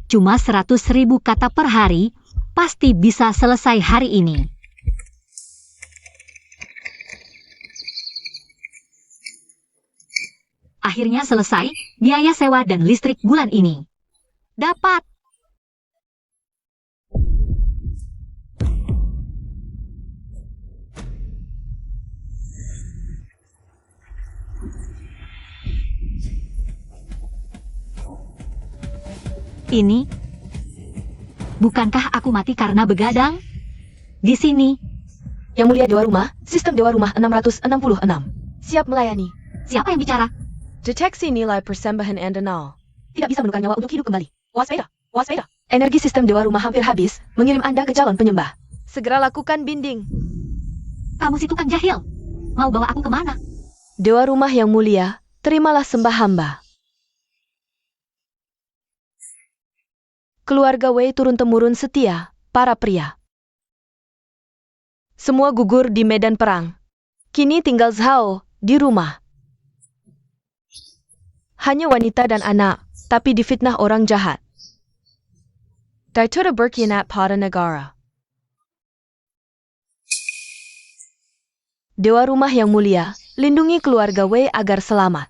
Cuma 100.000 kata per hari, pasti bisa selesai hari ini. Akhirnya selesai, biaya sewa dan listrik bulan ini. Dapat. Ini, bukankah aku mati karena begadang? Di sini. Yang Mulia Dewa Rumah, Sistem Dewa Rumah 666. Siap melayani. Siapa yang bicara? Deteksi nilai persembahan Anda 0. Tidak bisa menukar nyawa untuk hidup kembali. Waspada, waspada. Energi sistem Dewa Rumah hampir habis, mengirim Anda ke calon penyembah. Segera lakukan binding. Kamu si tukang jahil. Mau bawa aku kemana? Dewa Rumah yang mulia, terimalah sembah hamba. Keluarga Wei turun-temurun setia, para pria. Semua gugur di medan perang. Kini tinggal Zhao di rumah. Hanya wanita dan anak, tapi difitnah orang jahat. Daituda berkhianat pada negara. Dewa Rumah yang mulia, lindungi keluarga Wei agar selamat.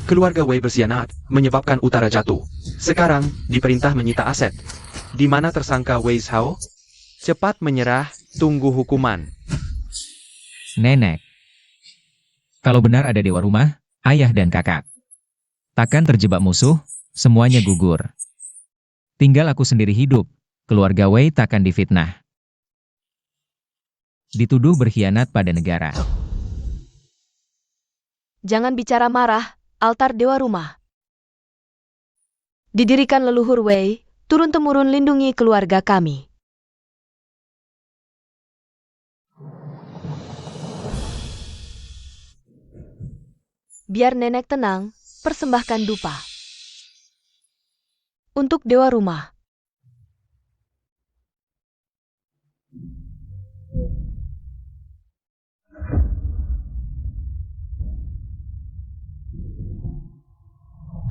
Keluarga Wei berkhianat, menyebabkan utara jatuh. Sekarang, diperintah menyita aset. Di mana tersangka Wei Zhao? Cepat menyerah, tunggu hukuman. Nenek. Kalau benar ada Dewa Rumah, ayah dan kakak. Takkan terjebak musuh, semuanya gugur. Tinggal aku sendiri hidup, keluarga Wei takkan difitnah. Dituduh berkhianat pada negara. Jangan bicara marah, altar Dewa Rumah. Didirikan leluhur Wei, turun-temurun lindungi keluarga kami. Biar nenek tenang, persembahkan dupa. Untuk Dewa Rumah.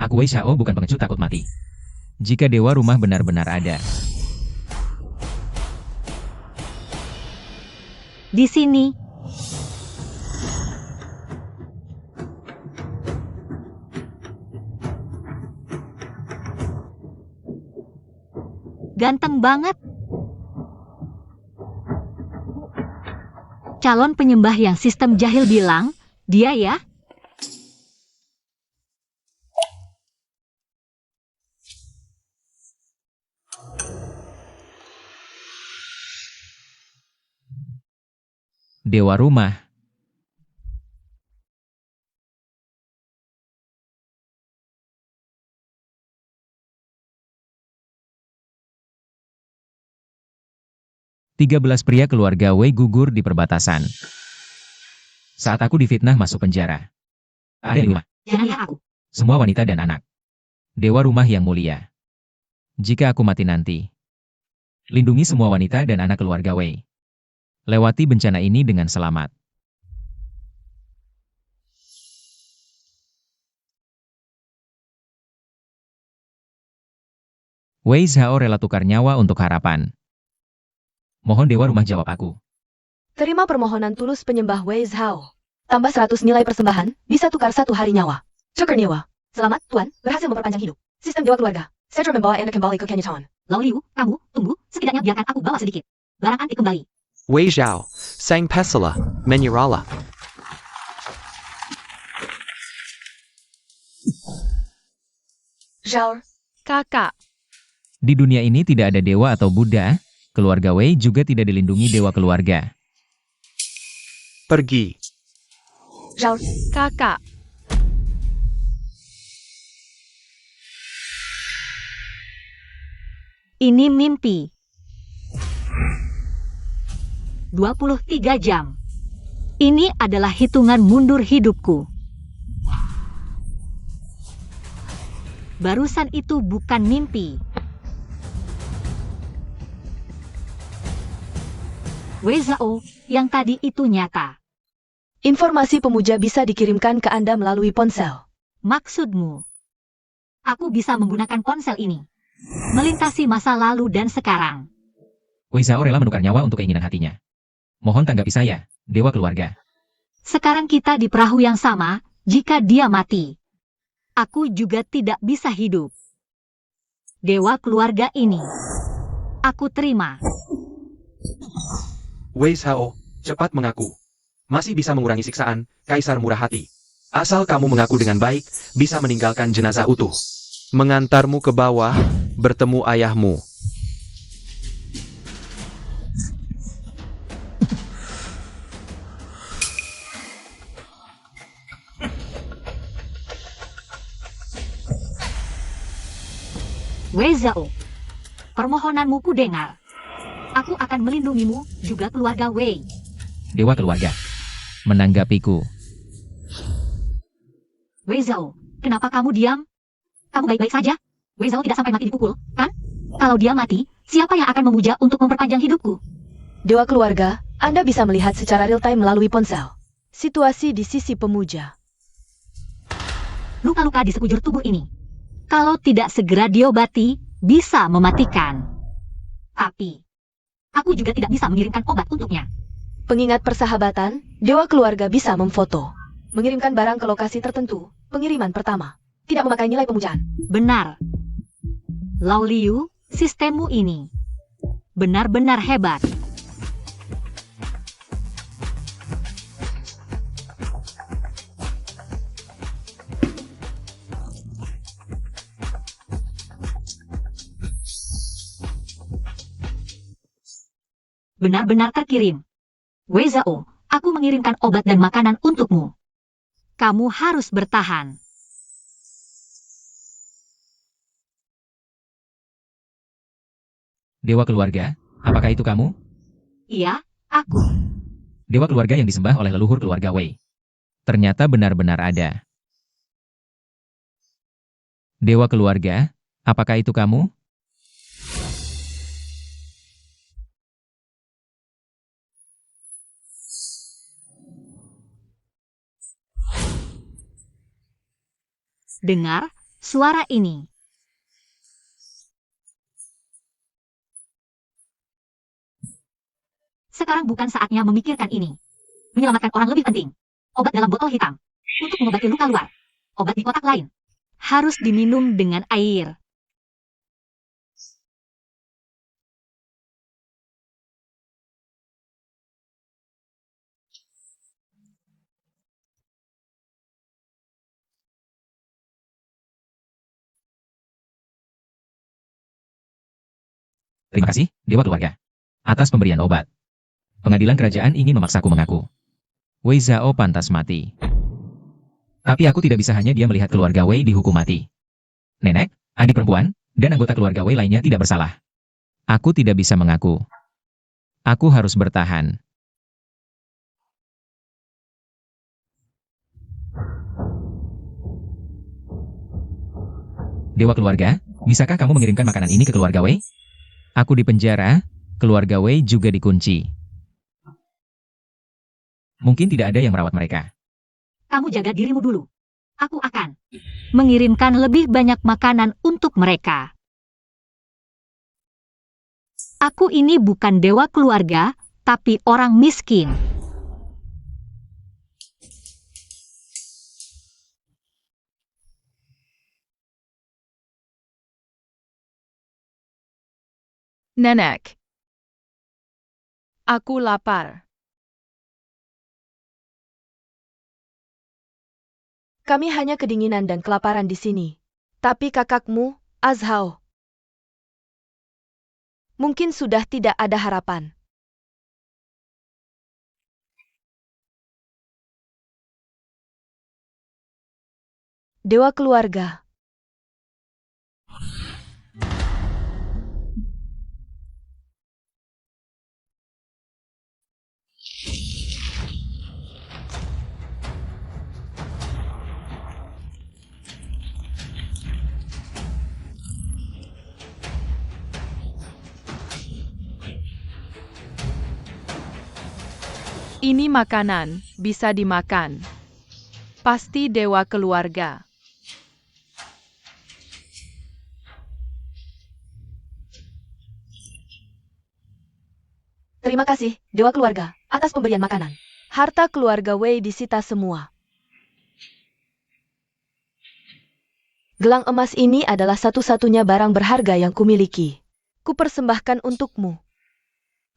Aku Wei Zhao bukan pengecut takut mati. Jika Dewa Rumah benar-benar ada. Di sini. Ganteng banget. Calon penyembah yang sistem jahil bilang, dia ya? Dewa Rumah. Tiga belas pria keluarga Wei gugur di perbatasan. Saat aku difitnah masuk penjara. Ada di rumah. Jangan ya aku. Semua wanita dan anak. Dewa Rumah yang mulia. Jika aku mati nanti, lindungi semua wanita dan anak keluarga Wei. Lewati bencana ini dengan selamat. Wei Zhao rela tukar nyawa untuk harapan. Mohon Dewa Rumah jawab aku. Terima permohonan tulus penyembah Wei Zhao. Tambah 100 nilai persembahan, bisa tukar 1 hari nyawa. Syukur nyawa. Selamat, Tuan, berhasil memperpanjang hidup. Sistem Dewa Keluarga. Cedra membawa Anda kembali ke Kenyataan. Lau Liu, kamu, tunggu, setidaknya biarkan aku bawa sedikit. Barang antik kembali. Wei Zhao, Sang Pesala, Menyerala. Zhao, kakak. Di dunia ini tidak ada dewa atau Buddha, keluarga Wei juga tidak dilindungi dewa keluarga. Pergi. Zhao, kakak. Ini mimpi. 23 jam. Ini adalah hitungan mundur hidupku. Barusan itu bukan mimpi. Wei Zhao, yang tadi itu nyata. Informasi pemuja bisa dikirimkan ke Anda melalui ponsel. Maksudmu? Aku bisa menggunakan ponsel ini. Melintasi masa lalu dan sekarang. Wei Zhao rela menukar nyawa untuk keinginan hatinya. Mohon tanggapi saya, dewa keluarga. Sekarang kita di perahu yang sama, jika dia mati. Aku juga tidak bisa hidup. Dewa keluarga ini. Aku terima. Wei Zhao, cepat mengaku. Masih bisa mengurangi siksaan, Kaisar murah hati. Asal kamu mengaku dengan baik, bisa meninggalkan jenazah utuh. Mengantarmu ke bawah, bertemu ayahmu. Wei Zhao, permohonanmu ku dengar. Aku akan melindungimu, juga keluarga Wei. Dewa keluarga. Menanggapiku. Wei Zhao, kenapa kamu diam? Kamu baik-baik saja? Wei Zhao tidak sampai mati dipukul, kan? Kalau dia mati, siapa yang akan memuja untuk memperpanjang hidupku? Dewa keluarga, Anda bisa melihat secara real-time melalui ponsel. Situasi di sisi pemuja. Luka-luka di sekujur tubuh ini. Kalau tidak segera diobati, bisa mematikan. Tapi, aku juga tidak bisa mengirimkan obat untuknya. Pengingat persahabatan, dewa keluarga bisa memfoto. Mengirimkan barang ke lokasi tertentu, pengiriman pertama. Tidak memakai nilai pemujaan. Benar. Lao Liu, sistemmu ini benar-benar hebat. Benar-benar terkirim. Wei Zhao, aku mengirimkan obat dan makanan untukmu. Kamu harus bertahan. Dewa keluarga, apakah itu kamu? Iya, aku. Dewa keluarga yang disembah oleh leluhur keluarga Wei. Ternyata benar-benar ada. Dewa keluarga, apakah itu kamu? Dengar suara ini. Sekarang bukan saatnya memikirkan ini. Menyelamatkan orang lebih penting. Obat dalam botol hitam. Untuk mengobati luka luar. Obat di kotak lain. Harus diminum dengan air. Terima kasih, Dewa keluarga. Atas pemberian obat. Pengadilan kerajaan ingin memaksaku mengaku. Wei Zhao pantas mati. Tapi aku tidak bisa hanya dia melihat keluarga Wei dihukum mati. Nenek, adik perempuan, dan anggota keluarga Wei lainnya tidak bersalah. Aku tidak bisa mengaku. Aku harus bertahan. Dewa keluarga, bisakah kamu mengirimkan makanan ini ke keluarga Wei? Aku di penjara, keluarga Wei juga dikunci. Mungkin tidak ada yang merawat mereka. Kamu jaga dirimu dulu. Aku akan mengirimkan lebih banyak makanan untuk mereka. Aku ini bukan dewa keluarga, tapi orang miskin. Nenek. Aku lapar. Kami hanya kedinginan dan kelaparan di sini. Tapi kakakmu, Azhao, mungkin sudah tidak ada harapan. Dewa keluarga. Ini makanan, bisa dimakan. Pasti dewa keluarga. Terima kasih, Dewa Keluarga, atas pemberian makanan. Harta keluarga Wei disita semua. Gelang emas ini adalah satu-satunya barang berharga yang kumiliki. Kupersembahkan untukmu.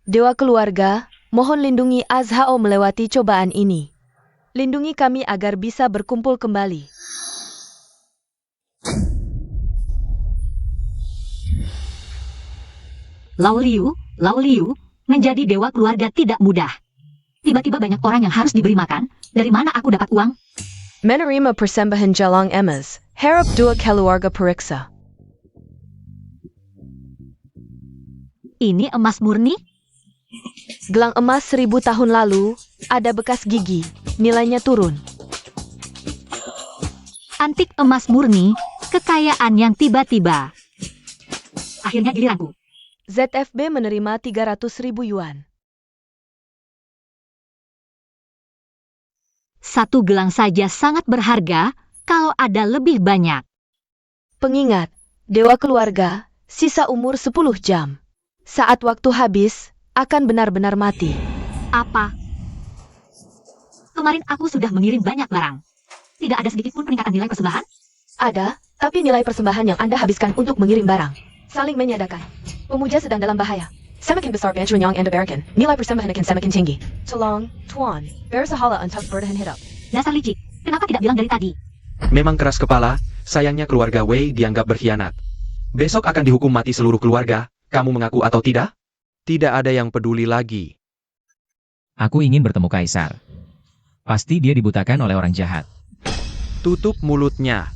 Dewa Keluarga, mohon lindungi Azhao melewati cobaan ini. Lindungi kami agar bisa berkumpul kembali. Lao Liu, menjadi dewa keluarga tidak mudah. Tiba-tiba banyak orang yang harus diberi makan. Dari mana aku dapat uang? Menerima persembahan jalang emas. Harap dua keluarga periksa. Ini emas murni? Gelang emas 1000 tahun lalu, ada bekas gigi, nilainya turun. Antik emas murni, kekayaan yang tiba-tiba. Akhirnya giliranku. ZFB menerima 300.000 yuan. Satu gelang saja sangat berharga, kalau ada lebih banyak. Pengingat, Dewa Keluarga, sisa umur 10 jam. Saat waktu habis, akan benar-benar mati. Apa? Kemarin aku sudah mengirim banyak barang. Tidak ada sedikit pun peningkatan nilai persembahan? Ada, tapi nilai persembahan yang Anda habiskan untuk mengirim barang. Saling menyadakan. Pemuja sedang dalam bahaya. Semakin besar benchnya yang Anda berikan, nilai persembahan akan semakin tinggi. Tolong, Tuan, bersahala untuk bertahan hidup. Dasar licik, kenapa tidak bilang dari tadi? Memang keras kepala, sayangnya keluarga Wei dianggap berkhianat. Besok akan dihukum mati seluruh keluarga, kamu mengaku atau tidak? Tidak ada yang peduli lagi. Aku ingin bertemu Kaisar. Pasti dia dibutakan oleh orang jahat. Tutup mulutnya.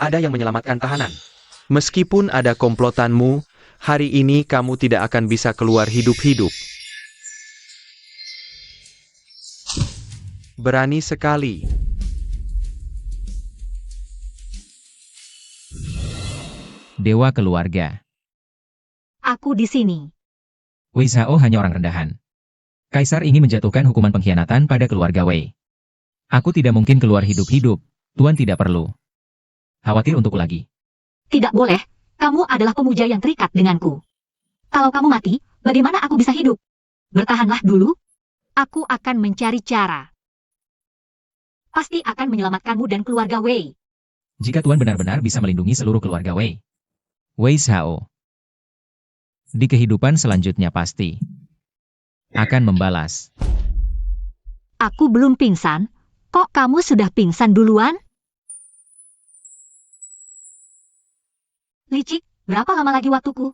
Ada yang menyelamatkan tahanan. Meskipun ada komplotanmu, hari ini kamu tidak akan bisa keluar hidup-hidup. Berani sekali. Dewa Keluarga. Aku di sini. Wei Zhao hanya orang rendahan. Kaisar ingin menjatuhkan hukuman pengkhianatan pada keluarga Wei. Aku tidak mungkin keluar hidup-hidup, Tuan tidak perlu khawatir untukku lagi. Tidak boleh, kamu adalah pemuja yang terikat denganku. Kalau kamu mati, bagaimana aku bisa hidup? Bertahanlah dulu. Aku akan mencari cara. Pasti akan menyelamatkanmu dan keluarga Wei. Jika Tuan benar-benar bisa melindungi seluruh keluarga Wei. Wei Zhao. Di kehidupan selanjutnya pasti akan membalas. Aku belum pingsan, kok kamu sudah pingsan duluan? Licik, berapa lama lagi waktuku?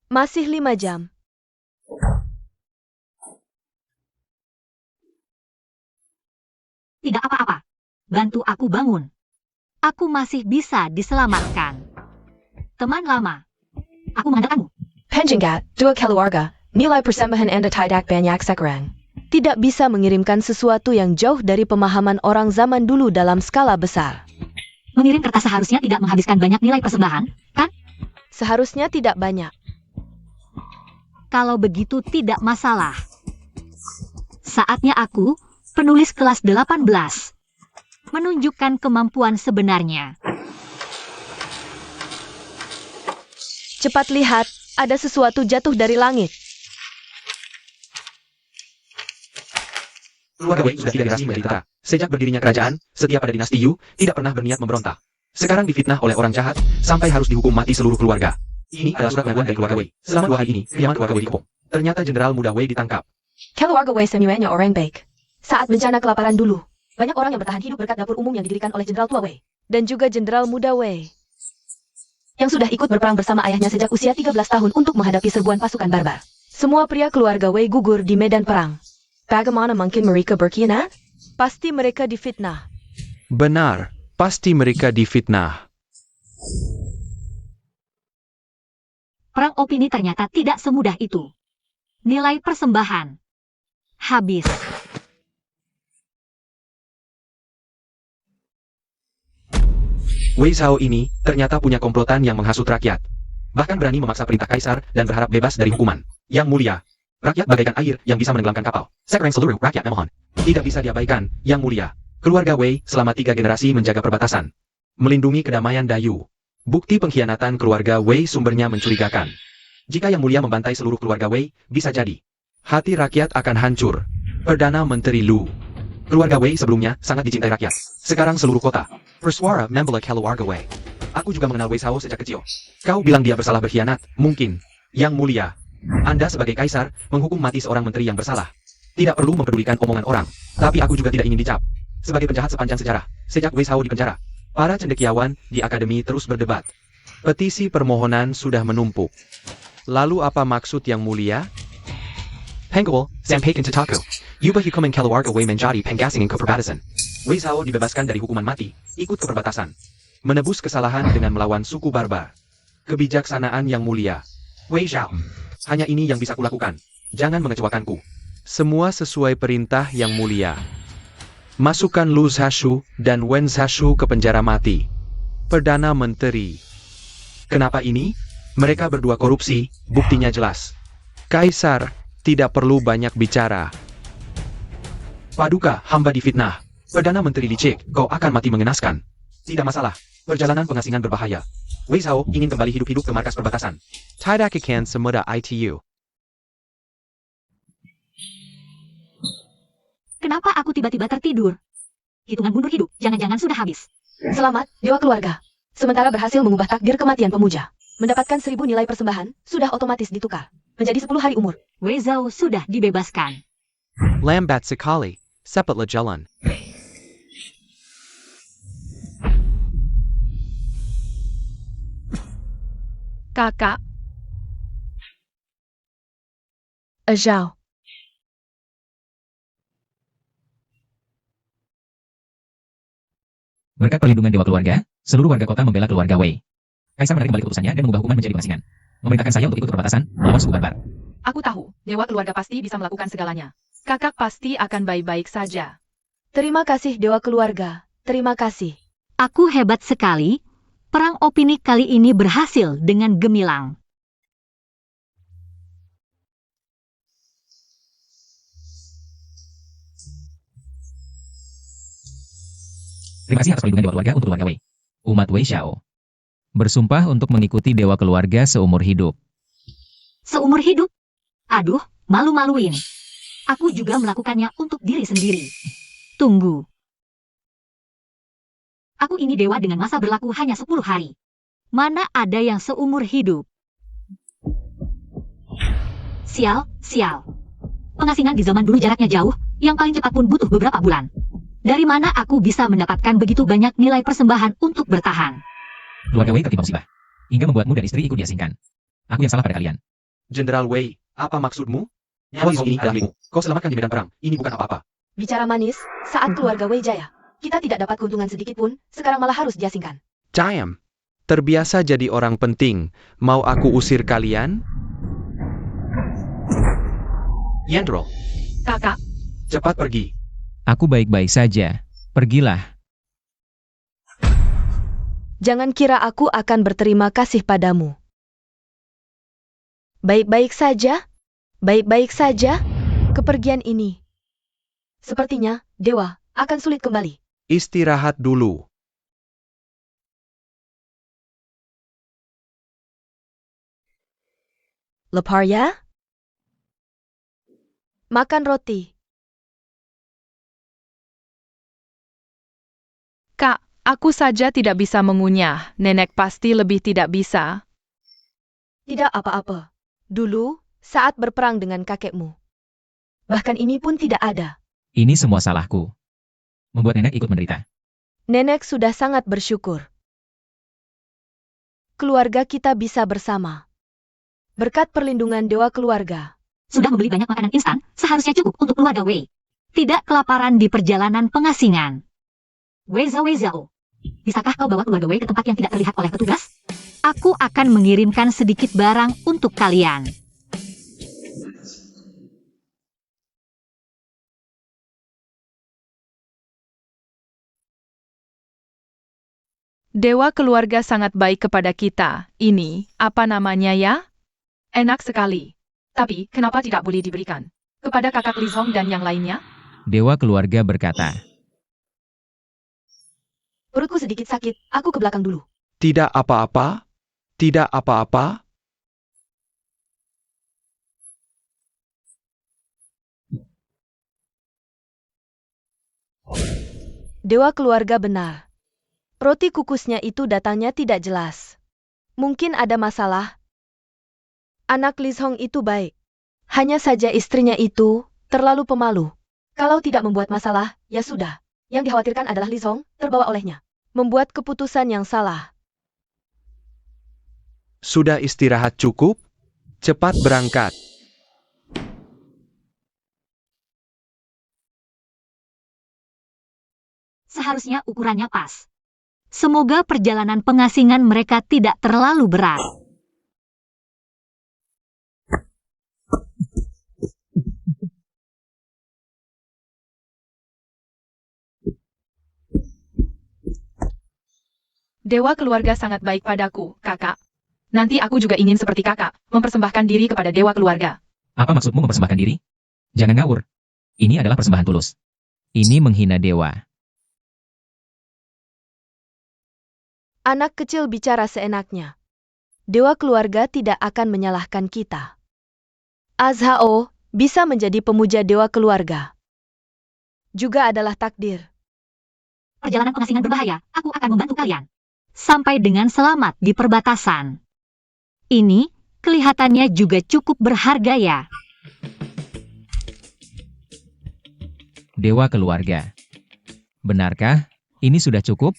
Masih 5 jam. Tidak apa-apa. Bantu aku bangun. Aku masih bisa diselamatkan. Teman lama. Aku mengandalkanmu. Penjenggat, Dua Keluarga, nilai persembahan Anda tidak banyak sekarang. Tidak bisa mengirimkan sesuatu yang jauh dari pemahaman orang zaman dulu dalam skala besar. Mengirim kertas seharusnya tidak menghabiskan banyak nilai persembahan, kan? Seharusnya tidak banyak. Kalau begitu tidak masalah. Saatnya aku, penulis kelas 18, menunjukkan kemampuan sebenarnya. Cepat lihat, ada sesuatu jatuh dari langit. Keluarga Wei sudah tidak generasi menderita. Sejak berdirinya kerajaan, setiap ada dinasti Yu, tidak pernah berniat memberontak. Sekarang difitnah oleh orang jahat, sampai harus dihukum mati seluruh keluarga. Ini adalah surat pengakuan dari keluarga Wei. Selama 2 hari ini, kediaman keluarga Wei dikepung. Ternyata Jenderal Muda Wei ditangkap. Keluarga Wei semuanya orang baik. Saat bencana kelaparan dulu, banyak orang yang bertahan hidup berkat dapur umum yang didirikan oleh Jenderal Tua Wei, Dan juga Jenderal Muda Wei. yang sudah ikut berperang bersama ayahnya sejak usia 13 tahun untuk menghadapi serbuan pasukan barbar. Semua pria keluarga Wei gugur di medan perang. Bagaimana mungkin mereka berkhianat? Pasti mereka difitnah. Benar, pasti mereka difitnah. Perang opini ternyata tidak semudah itu. Nilai persembahan habis. Wei Zhao ini ternyata punya komplotan yang menghasut rakyat. Bahkan berani memaksa perintah kaisar dan berharap bebas dari hukuman. Yang mulia, Rakyat bagaikan air yang bisa menenggelamkan kapal. Sekarang seluruh rakyat memohon. Tidak bisa diabaikan, Yang Mulia. Keluarga Wei selama 3 generasi menjaga perbatasan. Melindungi kedamaian Dayu. Bukti pengkhianatan keluarga Wei sumbernya mencurigakan. Jika Yang Mulia membantai seluruh keluarga Wei, bisa jadi hati rakyat akan hancur. Perdana Menteri Lu. Keluarga Wei sebelumnya sangat dicintai rakyat. Sekarang seluruh kota bersuara membela keluarga Wei. Aku juga mengenal Wei Zhao sejak kecil. Kau bilang dia bersalah berkhianat? Mungkin. Yang Mulia, Anda sebagai kaisar menghukum mati seorang menteri yang bersalah. Tidak perlu mempedulikan omongan orang. Tapi aku juga tidak ingin dicap sebagai penjahat sepanjang sejarah. Sejak Wei Zhao di penjara, para cendekiawan di akademi terus berdebat. Petisi permohonan sudah menumpuk. Lalu apa maksud Yang Mulia? Penggol, sampaikan Tataku. Ubah hukuman keluarga Wei menjadi penggasingan ke perbatasan. Wei Zhao dibebaskan dari hukuman mati, ikut ke perbatasan. Menebus kesalahan dengan melawan suku barbar. Kebijaksanaan Yang Mulia. Wei Zhao. Hanya ini yang bisa kulakukan. Jangan mengecewakanku. Semua sesuai perintah Yang Mulia. Masukkan Lu Zhashu dan Wen Zhashu ke penjara mati. Perdana Menteri. Kenapa ini? Mereka berdua korupsi, buktinya jelas. Kaisar, tidak perlu banyak bicara. Paduka, hamba difitnah. Perdana Menteri licik, kau akan mati mengenaskan. Tidak masalah, perjalanan pengasingan berbahaya. Wei Zhao ingin kembali hidup-hidup ke markas perbatasan. Tidak akan semudah itu. Kenapa aku tiba-tiba tertidur? Hitungan mundur hidup, jangan-jangan sudah habis. Selamat, dewa keluarga. Sementara berhasil mengubah takdir kematian pemuja. Mendapatkan 1000 nilai persembahan, sudah otomatis ditukar. Menjadi 10 hari umur. Wei Zhao sudah dibebaskan. Lambat sekali, cepatlah jalan. Kakak, Zhao. Berkat perlindungan dewa keluarga, seluruh warga kota membela keluarga Wei. Kaisar menarik kembali keputusannya dan mengubah hukuman menjadi pengasingan. Memerintahkan saya untuk ikut ke perbatasan, melawan suku barbar. aku tahu, dewa keluarga pasti bisa melakukan segalanya. Kakak pasti akan baik-baik saja. Terima kasih dewa keluarga. Terima kasih. Aku hebat sekali. Perang opini kali ini berhasil dengan gemilang. Terima kasih atas perlindungan dewa keluarga untuk keluarga Wei. Umat Wei Xiao bersumpah untuk mengikuti dewa keluarga seumur hidup. Seumur hidup? Aduh, malu-maluin. Aku juga melakukannya untuk diri sendiri. Tunggu. Aku ini dewa dengan masa berlaku hanya 10 hari. Mana ada yang seumur hidup? Sial, sial. Pengasingan di zaman dulu jaraknya jauh, yang paling cepat pun butuh beberapa bulan. Dari mana aku bisa mendapatkan begitu banyak nilai persembahan untuk bertahan? Keluarga Wei tertimpa musibah, hingga membuatmu dan istri ikut diasingkan. Aku yang salah pada kalian. Jenderal Wei, apa maksudmu? Wei Zhao ini adalah milikmu. Kau selamatkan di medan perang. Ini bukan apa-apa. Bicara manis, saat keluarga Wei jaya. Kita tidak dapat keuntungan sedikit pun, sekarang malah harus diasingkan. Diam. Terbiasa jadi orang penting. Mau aku usir kalian? Yandro, Kakak, cepat pergi. Aku baik-baik saja. Pergilah. Jangan kira aku akan berterima kasih padamu. Baik-baik saja? Baik-baik saja? Kepergian ini. Sepertinya, dewa, akan sulit kembali. Istirahat dulu. Lapar ya? Makan roti. Kak, aku saja tidak bisa mengunyah. Nenek pasti lebih tidak bisa. Tidak apa-apa. Dulu, saat berperang dengan kakekmu. Bahkan ini pun tidak ada. Ini semua salahku. Membuat nenek ikut menderita. Nenek sudah sangat bersyukur. Keluarga kita bisa bersama. Berkat perlindungan dewa keluarga. Sudah membeli banyak makanan instan, seharusnya cukup untuk keluarga Wei. Tidak kelaparan di perjalanan pengasingan. Wei Zhao, bisakah kau bawa keluarga Wei ke tempat yang tidak terlihat oleh petugas? Aku akan mengirimkan sedikit barang untuk kalian. Dewa keluarga sangat baik kepada kita. Ini, apa namanya ya? Enak sekali. Tapi, kenapa tidak boleh diberikan? Kepada kakak Li Hong dan yang lainnya? Dewa keluarga berkata. Perutku sedikit sakit, aku ke belakang dulu. Tidak apa-apa. Tidak apa-apa. Dewa keluarga benar. Roti kukusnya itu datangnya tidak jelas. Mungkin ada masalah. Anak Li Hong itu baik. Hanya saja istrinya itu terlalu pemalu. Kalau tidak membuat masalah, ya sudah. Yang dikhawatirkan adalah Li Hong, terbawa olehnya. Membuat keputusan yang salah. Sudah istirahat cukup? Cepat berangkat. Seharusnya ukurannya pas. Semoga perjalanan pengasingan mereka tidak terlalu berat. Dewa keluarga sangat baik padaku, kakak. Nanti aku juga ingin seperti kakak, mempersembahkan diri kepada dewa keluarga. Apa maksudmu mempersembahkan diri? Jangan ngawur. Ini adalah persembahan tulus. Ini menghina dewa. Anak kecil bicara seenaknya. Dewa keluarga tidak akan menyalahkan kita. Azhao bisa menjadi pemuja dewa keluarga. Juga adalah takdir. Perjalanan pengasingan berbahaya, aku akan membantu kalian. Sampai dengan selamat di perbatasan. Ini kelihatannya juga cukup berharga ya. Dewa keluarga. Benarkah ini sudah cukup?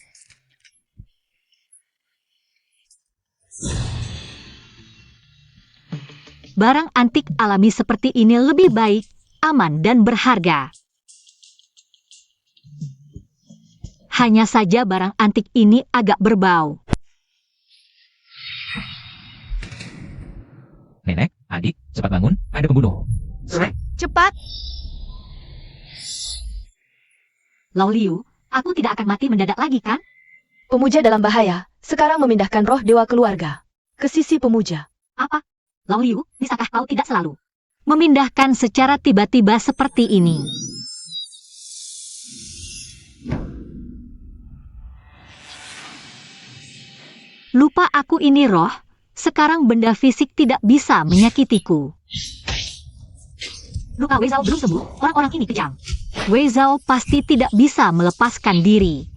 Barang antik alami seperti ini lebih baik, aman dan berharga. Hanya saja barang antik ini agak berbau. Nenek, adik, cepat bangun, ada pembunuh. Cepat! Lau Liu, aku tidak akan mati mendadak lagi kan? Pemuja dalam bahaya, sekarang memindahkan roh dewa keluarga ke sisi pemuja. Apa? Lau Liu, bisakah kau tidak selalu memindahkan secara tiba-tiba seperti ini? Lupa aku ini roh, sekarang benda fisik tidak bisa menyakitiku. Luka Wei Zhao belum sembuh, orang-orang ini kejam. Wei Zhao pasti tidak bisa melepaskan diri.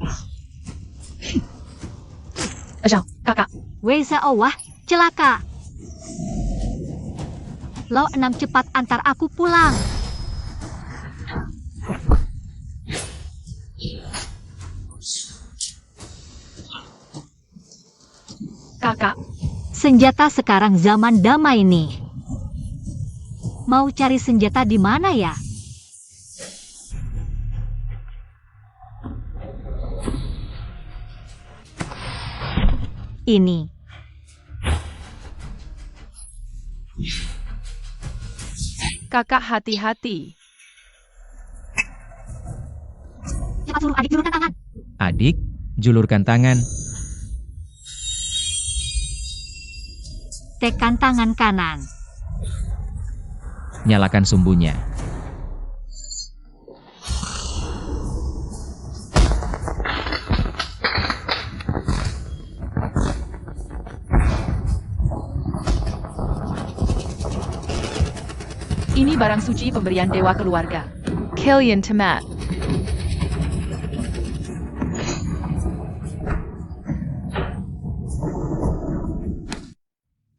Zhao, kakak. Wei Zhao, wah, celaka. Lau 6 cepat antar aku pulang. Kakak, Senjata sekarang zaman damai nih. Mau cari senjata di mana ya? Ini. kakak hati-hati. Cepat suruh adik julurkan tangan. Adik, julurkan tangan. Tekan tangan kanan. Nyalakan sumbunya. Ini barang suci pemberian dewa keluarga. Killian Temat.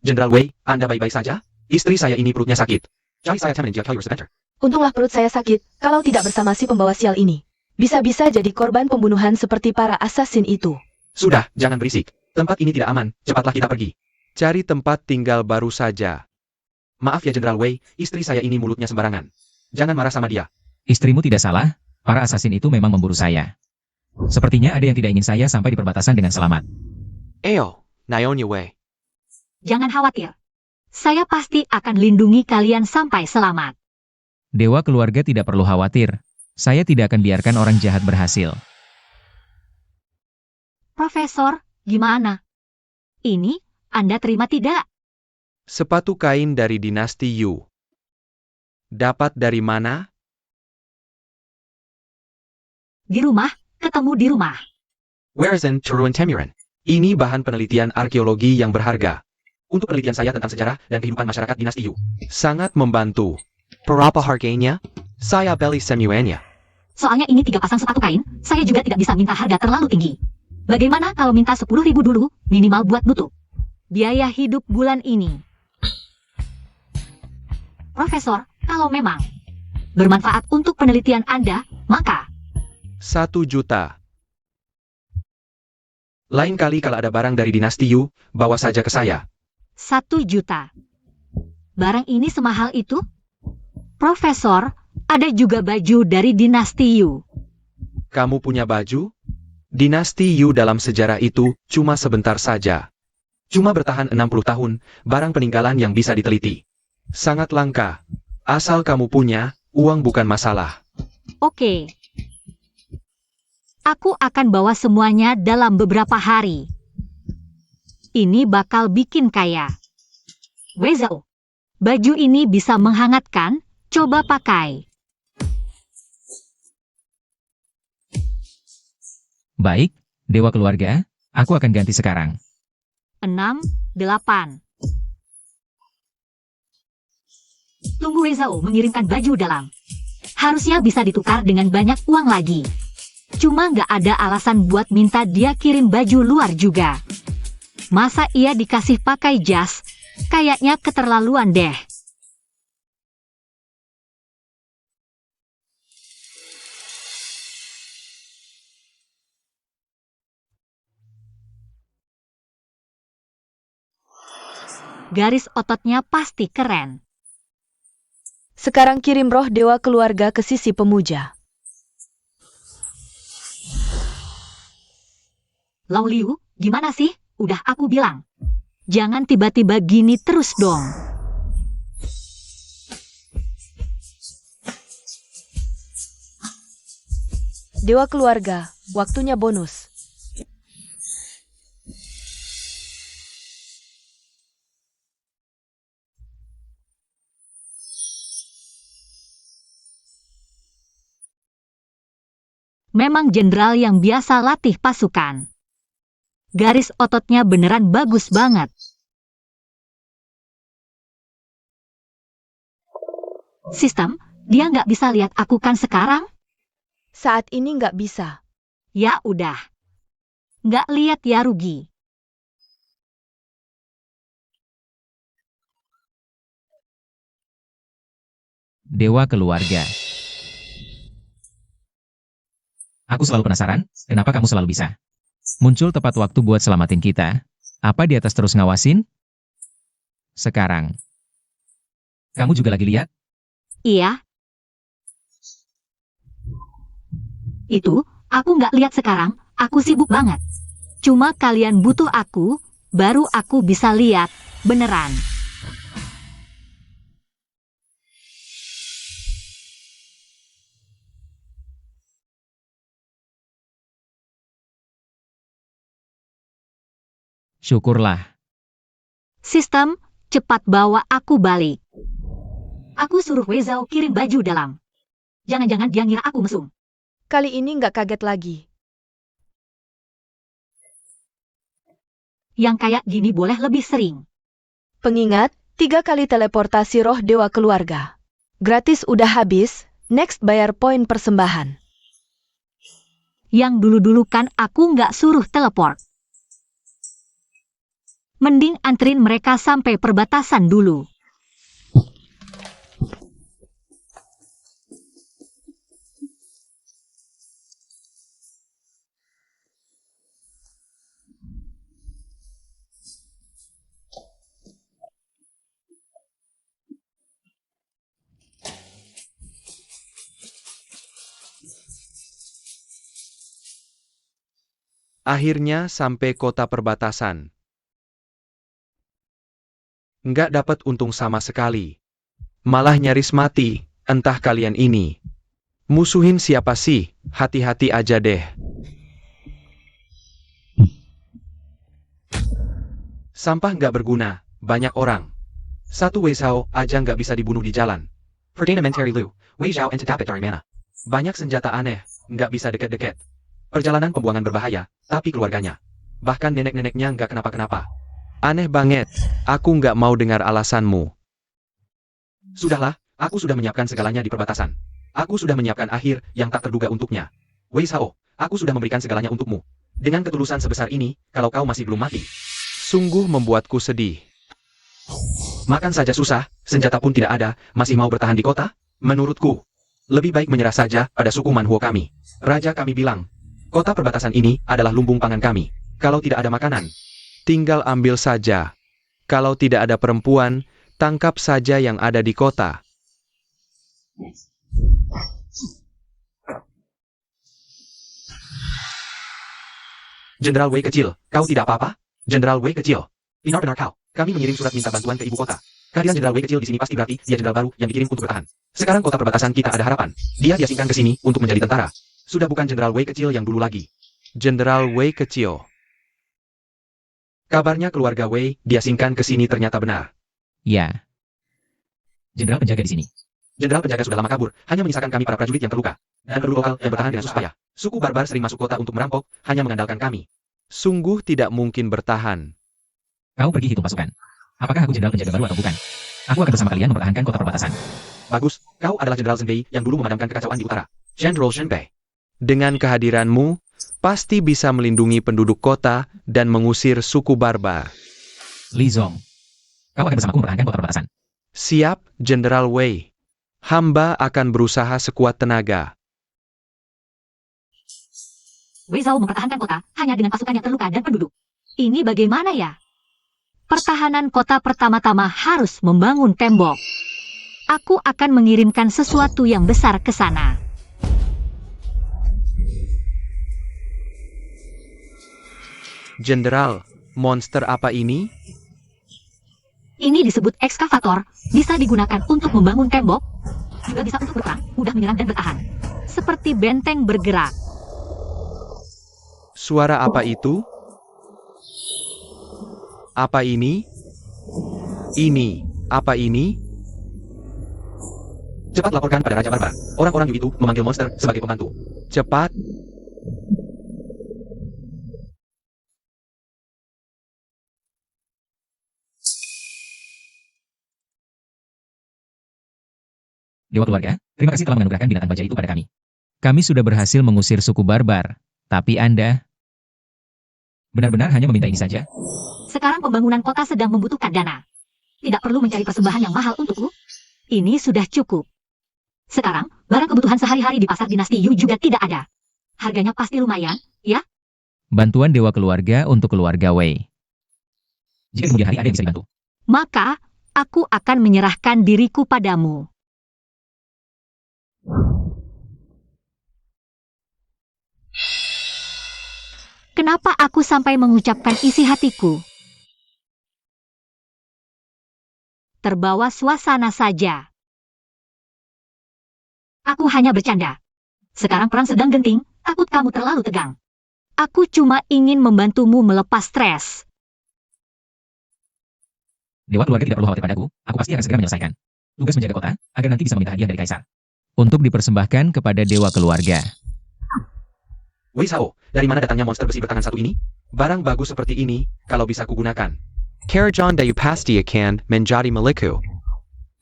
Jenderal Wei, Anda baik-baik saja? Istri saya ini perutnya sakit. Cari saya teman dia kill your center. Untunglah perut saya sakit, kalau tidak bersama si pembawa sial ini. Bisa-bisa jadi korban pembunuhan seperti para asasin itu. Sudah, jangan berisik. Tempat ini tidak aman, cepatlah kita pergi. Cari tempat tinggal baru saja. Maaf ya Jenderal Wei, istri saya ini mulutnya sembarangan. Jangan marah sama dia. Istrimu tidak salah, para asasin itu memang memburu saya. Sepertinya ada yang tidak ingin saya sampai di perbatasan dengan selamat. Eo, Naonya Wei. Jangan khawatir. Saya pasti akan lindungi kalian sampai selamat. Dewa keluarga tidak perlu khawatir. Saya tidak akan biarkan orang jahat berhasil. Profesor, gimana? Ini, Anda terima tidak? Sepatu kain dari dinasti Yu. Dapat dari mana? Di rumah, ketemu di rumah. Wherezen Turun Temuran. Ini bahan penelitian arkeologi yang berharga. Untuk penelitian saya tentang sejarah dan kehidupan masyarakat dinasti Yu. Sangat membantu. Berapa harganya? Saya beli semuanya. Soalnya ini 3 pasang sepatu kain, saya juga tidak bisa minta harga terlalu tinggi. Bagaimana kalau minta 10.000 dulu, minimal buat nutup biaya hidup bulan ini? Profesor, kalau memang bermanfaat untuk penelitian Anda, maka 1 juta. Lain kali kalau ada barang dari dinasti Yu, bawa saja ke saya. 1 juta. Barang ini semahal itu? Profesor, ada juga baju dari dinasti Yu. Kamu punya baju? Dinasti Yu dalam sejarah itu cuma sebentar saja. Cuma bertahan 60 tahun, barang peninggalan yang bisa diteliti. Sangat langka. Asal kamu punya, uang bukan masalah. Oke. Aku akan bawa semuanya dalam beberapa hari. Ini bakal bikin kaya. Wezao, baju ini bisa menghangatkan, coba pakai. Baik, Dewa Keluarga, aku akan ganti sekarang. 6, 8. Tunggu Wezao mengirimkan baju dalam. Harusnya bisa ditukar dengan banyak uang lagi. Cuma nggak ada alasan buat minta dia kirim baju luar juga. Masa ia dikasih pakai jas? Kayaknya keterlaluan deh. Garis ototnya pasti keren. Sekarang kirim roh dewa keluarga ke sisi pemuja. Lau Liu, gimana sih? Udah aku bilang. Jangan tiba-tiba gini terus dong. Dewa keluarga, waktunya bonus. Memang jenderal yang biasa latih pasukan. Garis ototnya beneran bagus banget. Sistem, dia nggak bisa lihat aku kan sekarang? Saat ini nggak bisa. Ya udah. Nggak lihat ya rugi. Dewa Keluarga. Aku selalu penasaran, kenapa kamu selalu bisa muncul tepat waktu buat selamatin kita? Apa di atas terus ngawasin? Sekarang. Kamu juga lagi lihat? Iya. Itu, aku nggak lihat sekarang, aku sibuk banget. Cuma kalian butuh aku, baru aku bisa lihat, beneran. Syukurlah. Sistem, cepat bawa aku balik. Aku suruh Wezao kirim baju dalam. Jangan-jangan dia ngira aku mesum. Kali ini nggak kaget lagi. Yang kayak gini boleh lebih sering. Pengingat, 3 kali teleportasi roh dewa keluarga. Gratis udah habis, next bayar poin persembahan. Yang dulu-dulu kan aku nggak suruh teleport. Mending anterin mereka sampai perbatasan dulu. Akhirnya sampai kota perbatasan. Nggak dapat untung sama sekali. Malah nyaris mati, entah kalian ini. Musuhin siapa sih? Hati-hati aja deh. Sampah nggak berguna, banyak orang. 1 Wezao aja nggak bisa dibunuh di jalan. Perdana Menteri Liu, Wei Zhao ente dapat dari mana? Banyak senjata aneh, nggak bisa deket-deket. Perjalanan pembuangan berbahaya, tapi keluarganya. Bahkan nenek-neneknya nggak kenapa-kenapa. Aneh banget, aku nggak mau dengar alasanmu. Sudahlah, aku sudah menyiapkan segalanya di perbatasan. Aku sudah menyiapkan akhir yang tak terduga untuknya. Wei Zhao, aku sudah memberikan segalanya untukmu. Dengan ketulusan sebesar ini, kalau kau masih belum mati. Sungguh membuatku sedih. Makan saja susah, senjata pun tidak ada, masih mau bertahan di kota? Menurutku, lebih baik menyerah saja pada suku Manhuo kami. Raja kami bilang, kota perbatasan ini adalah lumbung pangan kami. Kalau tidak ada makanan, tinggal ambil saja. Kalau tidak ada perempuan, tangkap saja yang ada di kota. Jenderal Wei kecil, kau tidak apa-apa? Jenderal Wei kecil, benar-benar kau. Kami mengirim surat minta bantuan ke ibu kota. Kehadiran Jenderal Wei kecil di sini pasti berarti dia jenderal baru yang dikirim untuk bertahan. Sekarang kota perbatasan kita ada harapan. Dia diasingkan ke sini untuk menjadi tentara. Sudah bukan Jenderal Wei kecil yang dulu lagi. Jenderal Wei kecil. Kabarnya keluarga Wei diasingkan ke sini ternyata benar. Ya. Jenderal penjaga di sini. Jenderal penjaga sudah lama kabur, hanya menyisakan kami para prajurit yang terluka. Dan penduduk lokal yang bertahan dengan susah payah. Suku barbar sering masuk kota untuk merampok, hanya mengandalkan kami. Sungguh tidak mungkin bertahan. Kau pergi hitung pasukan. Apakah aku jenderal penjaga baru atau bukan? Aku akan bersama kalian mempertahankan kota perbatasan. Bagus, kau adalah Jenderal Zhenbei yang dulu memadamkan kekacauan di utara. Jenderal Zhenbei. Dengan kehadiranmu, pasti bisa melindungi penduduk kota dan mengusir suku barbar. Li Zong. Kau akan bersamaku mempertahankan kota perbatasan. Siap, Jenderal Wei. Hamba akan berusaha sekuat tenaga. Wei Zhao mempertahankan kota hanya dengan pasukan yang terluka dan penduduk. Ini bagaimana ya? Pertahanan kota pertama-tama harus membangun tembok. Aku akan mengirimkan sesuatu yang besar ke sana. Jenderal, monster apa ini? Ini disebut ekskavator, bisa digunakan untuk membangun tembok, juga bisa untuk berperang, mudah menyerang dan bertahan. Seperti benteng bergerak. Suara apa itu? Apa ini? Ini, apa ini? Cepat laporkan pada Raja Barbar. Orang-orang Yu itu memanggil monster sebagai pembantu. Cepat. Dewa keluarga, terima kasih telah menganugerahkan binatang baja itu pada kami. Kami sudah berhasil mengusir suku barbar, tapi Anda benar-benar hanya meminta ini saja? Sekarang pembangunan kota sedang membutuhkan dana. Tidak perlu mencari persembahan yang mahal untukku. Ini sudah cukup. Sekarang, barang kebutuhan sehari-hari di pasar dinasti Yu juga tidak ada. Harganya pasti lumayan, ya? Bantuan Dewa keluarga untuk keluarga Wei. Jika kemudian hari ada yang bisa dibantu. Maka, aku akan menyerahkan diriku padamu. Kenapa aku sampai mengucapkan isi hatiku? Terbawa suasana saja. Aku hanya bercanda. Sekarang perang sedang genting, takut kamu terlalu tegang. Aku cuma ingin membantumu melepas stres. Dewa keluarga tidak perlu khawatir padaku, aku pasti akan segera menyelesaikan tugas menjaga kota, agar nanti bisa meminta hadiah dari Kaisar. Untuk dipersembahkan kepada Dewa keluarga. Wei Zhao, dari mana datangnya monster besi bertangan satu ini? Barang bagus seperti ini, kalau bisa kugunakan. Karajan dayu pasti akan menjadi milikku.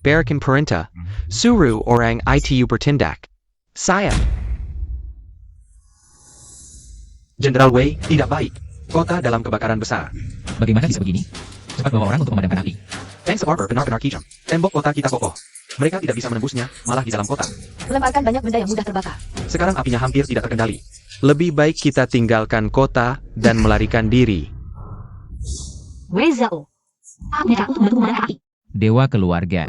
Berikan perintah, suruh orang itu bertindak. Saya. Jenderal Wei, tidak baik. Kota dalam kebakaran besar. Bagaimana bisa begini? Cepat bawa orang untuk memadamkan api. Tanks Barber benar-benar kejam. Tembok kota kita kokoh. Mereka tidak bisa menembusnya, malah di dalam kota. Melemparkan banyak benda yang mudah terbakar. Sekarang apinya hampir tidak terkendali. Lebih baik kita tinggalkan kota dan melarikan diri. Wei Zhao, aku punya cara untuk membantu memadamkan api. Dewa keluarga.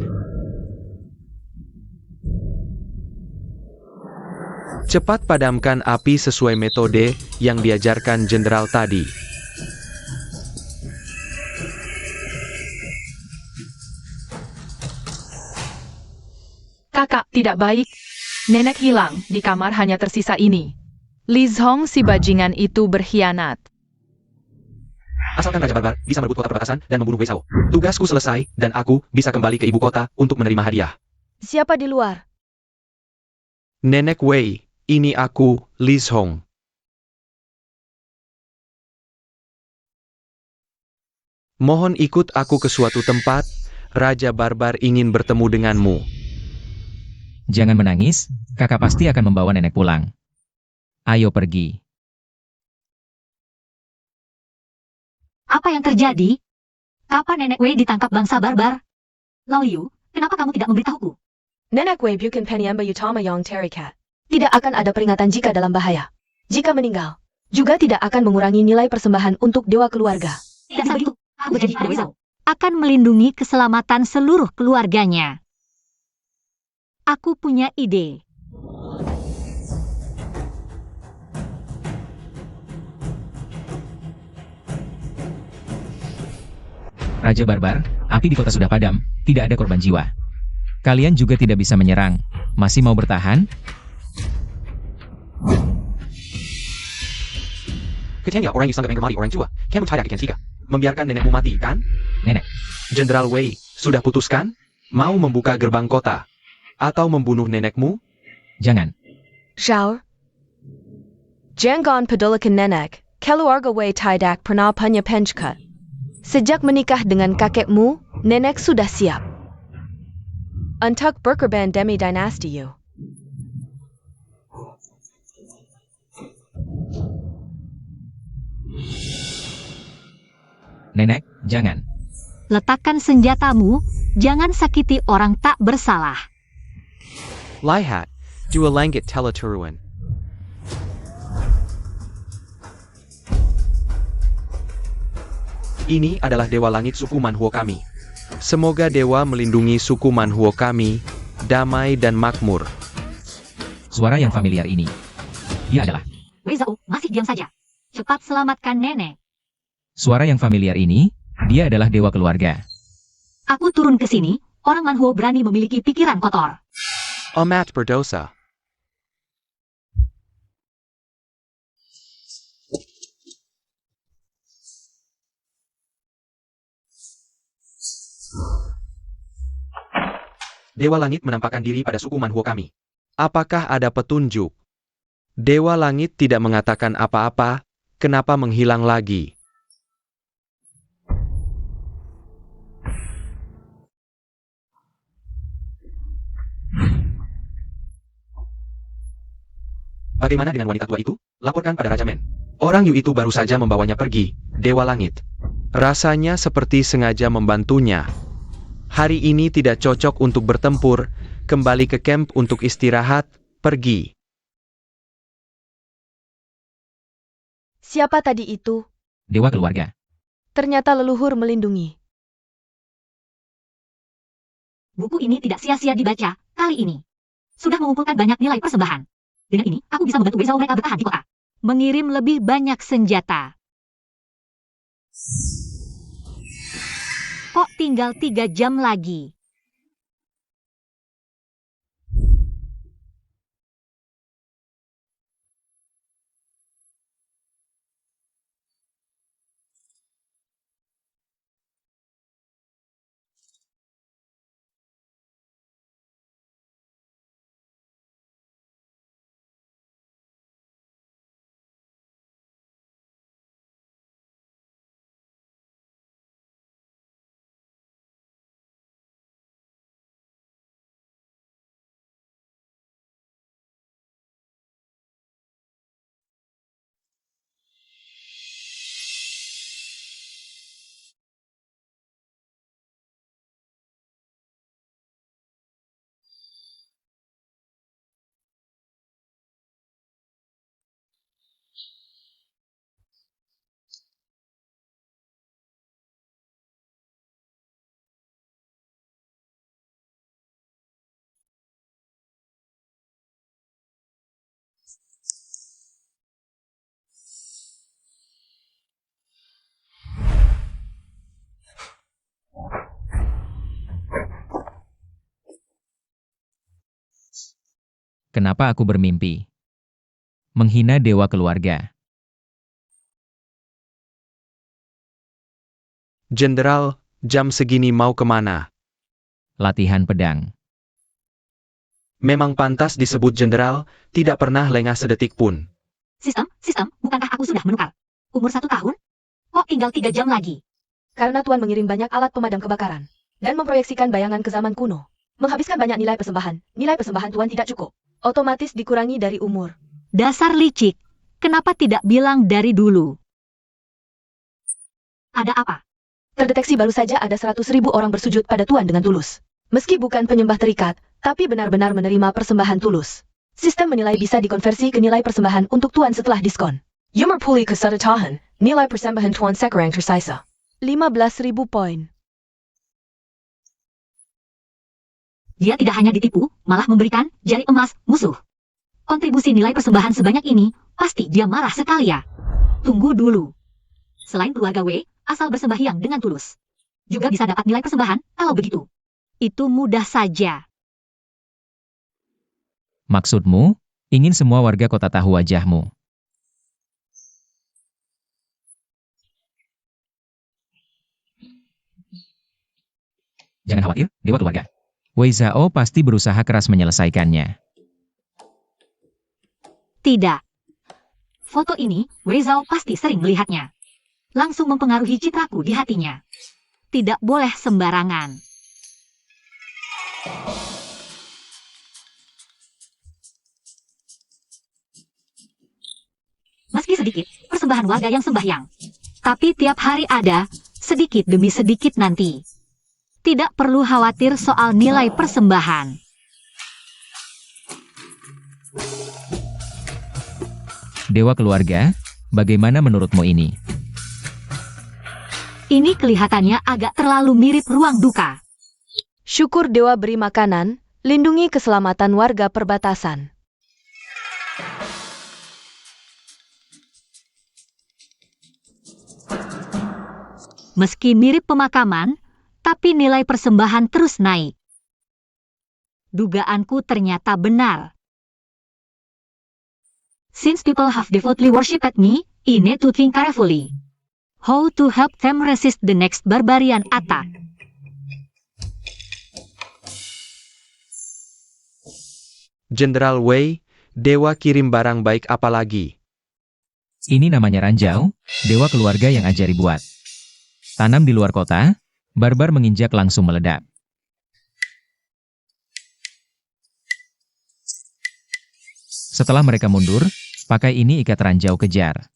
Cepat padamkan api sesuai metode yang diajarkan jenderal tadi. Kakak, tidak baik. Nenek hilang, di kamar hanya tersisa ini. Li Zhong si bajingan itu berkhianat. Asalkan Raja Barbar bisa merebut kota perbatasan dan membunuh Wei Zhao. Tugasku selesai, dan aku bisa kembali ke ibu kota untuk menerima hadiah. Siapa di luar? Nenek Wei, ini aku, Lizhong. Mohon ikut aku ke suatu tempat, Raja Barbar ingin bertemu denganmu. Jangan menangis, kakak pasti akan membawa nenek pulang. Ayo pergi. Apa yang terjadi? Kapan Nenek Wei ditangkap bangsa barbar? Lao Yu, kenapa kamu tidak memberitahuku? Nenek Wei bukan penyembah utama yang terikat. Tidak akan ada peringatan jika dalam bahaya. Jika meninggal, juga tidak akan mengurangi nilai persembahan untuk dewa keluarga. Tidak salah itu. Aku berjanji pada Wei Zhao akan melindungi keselamatan seluruh keluarganya. Aku punya ide. Raja Barbar, api di kota sudah padam, tidak ada korban jiwa. Kalian juga tidak bisa menyerang. Masih mau bertahan? Ketiga orang yang sangat mengemari orang tua, kamu tidak akan siga. Membiarkan nenekmu mati, kan? Nenek, Jenderal Wei, sudah putuskan? Mau membuka gerbang kota? Atau membunuh nenekmu? jangan. Zhao. Jangan pedulikan nenek. Keluarga Wei tidak pernah punya penjkat. Sejak menikah dengan kakekmu, nenek sudah siap untuk berkorban demi dinasti Yu. Nenek, jangan. Letakkan senjatamu, jangan sakiti orang tak bersalah. Lihat, dua langit telah turun. Ini adalah Dewa Langit suku Manhuo kami. Semoga Dewa melindungi suku Manhuo kami, damai dan makmur. Suara yang familiar ini. Dia adalah. Wei Zhao, masih diam saja. Cepat selamatkan nenek. Suara yang familiar ini, dia adalah dewa keluarga. Aku turun ke sini, orang Manhuo berani memiliki pikiran kotor. Amat berdosa. Dewa Langit menampakkan diri pada suku Manhuo kami. Apakah ada petunjuk? Dewa Langit tidak mengatakan apa-apa, kenapa menghilang lagi? Bagaimana dengan wanita tua itu? Laporkan pada Raja Men. Orang Yu itu baru saja membawanya pergi, Dewa Langit. Rasanya seperti sengaja membantunya. Hari ini tidak cocok untuk bertempur, kembali ke camp untuk istirahat, pergi. Siapa tadi itu? Dewa keluarga. Ternyata leluhur melindungi. Buku ini tidak sia-sia dibaca, kali ini. Sudah mengumpulkan banyak nilai persembahan. Dengan ini, aku bisa membantu Wei Zhao mereka bertahan di kota. Mengirim lebih banyak senjata. Kok tinggal 3 jam lagi? Kenapa aku bermimpi? Menghina dewa keluarga. Jenderal, jam segini mau kemana? Latihan pedang. Memang pantas disebut jenderal, tidak pernah lengah sedetik pun. Sistem, bukankah aku sudah menukar? Umur 1 tahun? Kok tinggal 3 jam lagi? Karena Tuan mengirim banyak alat pemadam kebakaran dan memproyeksikan bayangan ke zaman kuno. Menghabiskan banyak nilai persembahan Tuan tidak cukup. Otomatis dikurangi dari umur. Dasar licik, kenapa tidak bilang dari dulu? Ada apa? Terdeteksi baru saja ada 100.000 orang bersujud pada Tuan dengan tulus. Meski bukan penyembah terikat, tapi benar-benar menerima persembahan tulus. Sistem menilai bisa dikonversi ke nilai persembahan untuk Tuan setelah diskon. Yumur puli kesadatahan, nilai persembahan Tuan sekarang tersisa. 15.000 poin. Dia tidak hanya ditipu, malah memberikan jari emas musuh. Kontribusi nilai persembahan sebanyak ini, pasti dia marah sekali ya. Tunggu dulu. Selain keluarga W, asal bersembahyang dengan tulus. Juga bisa dapat nilai persembahan, kalau begitu. Itu mudah saja. Maksudmu, ingin semua warga kota tahu wajahmu. Jangan khawatir, Dewa Keluarga. Wei Zhao pasti berusaha keras menyelesaikannya. Tidak. Foto ini, Wei Zhao pasti sering melihatnya. Langsung mempengaruhi citraku di hatinya. Tidak boleh sembarangan. Meski sedikit, persembahan warga yang sembahyang. Tapi tiap hari ada, sedikit demi sedikit nanti. Tidak perlu khawatir soal nilai persembahan. Dewa Keluarga, bagaimana menurutmu ini? Ini kelihatannya agak terlalu mirip ruang duka. Syukur Dewa beri makanan, lindungi keselamatan warga perbatasan. Meski mirip pemakaman, tapi nilai persembahan terus naik. Dugaanku ternyata benar. Since people have devoutly worshipped me, I need to think carefully. How to help them resist the next barbarian attack. Jenderal Wei, Dewa kirim barang baik apa lagi? Ini namanya ranjau, Dewa Keluarga yang ajari buat. Tanam di luar kota, barbar menginjak langsung meledak. Setelah mereka mundur, pakai ini ikat ranjau kejar.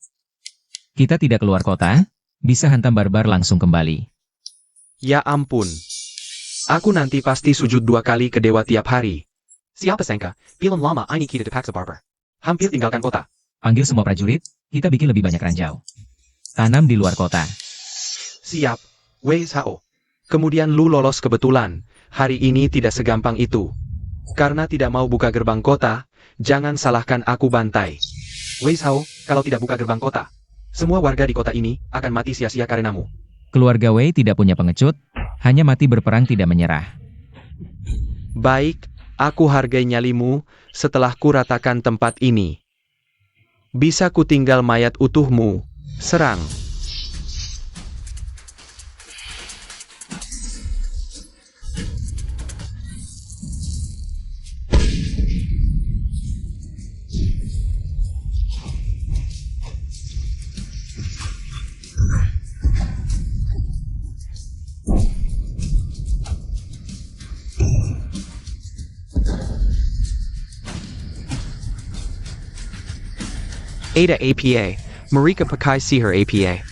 Kita tidak keluar kota, bisa hantam barbar langsung kembali. Ya ampun. Aku nanti pasti sujud 2 kali ke dewa tiap hari. Siapa sangka, film lama ini kita dipaksa barbar. Hampir tinggalkan kota. Panggil semua prajurit, kita bikin lebih banyak ranjau. Tanam di luar kota. Siap, Wei Zhao. Kemudian lu lolos kebetulan, hari ini tidak segampang itu. Karena tidak mau buka gerbang kota, jangan salahkan aku bantai. Wei Zhao, kalau tidak buka gerbang kota, semua warga di kota ini akan mati sia-sia karenamu. Keluarga Wei tidak punya pengecut, hanya mati berperang tidak menyerah. Baik, aku hargai nyalimu, setelah ku ratakan tempat ini. Bisa ku tinggal mayat utuhmu, serang. Ada APA, Marika pakai sihir APA.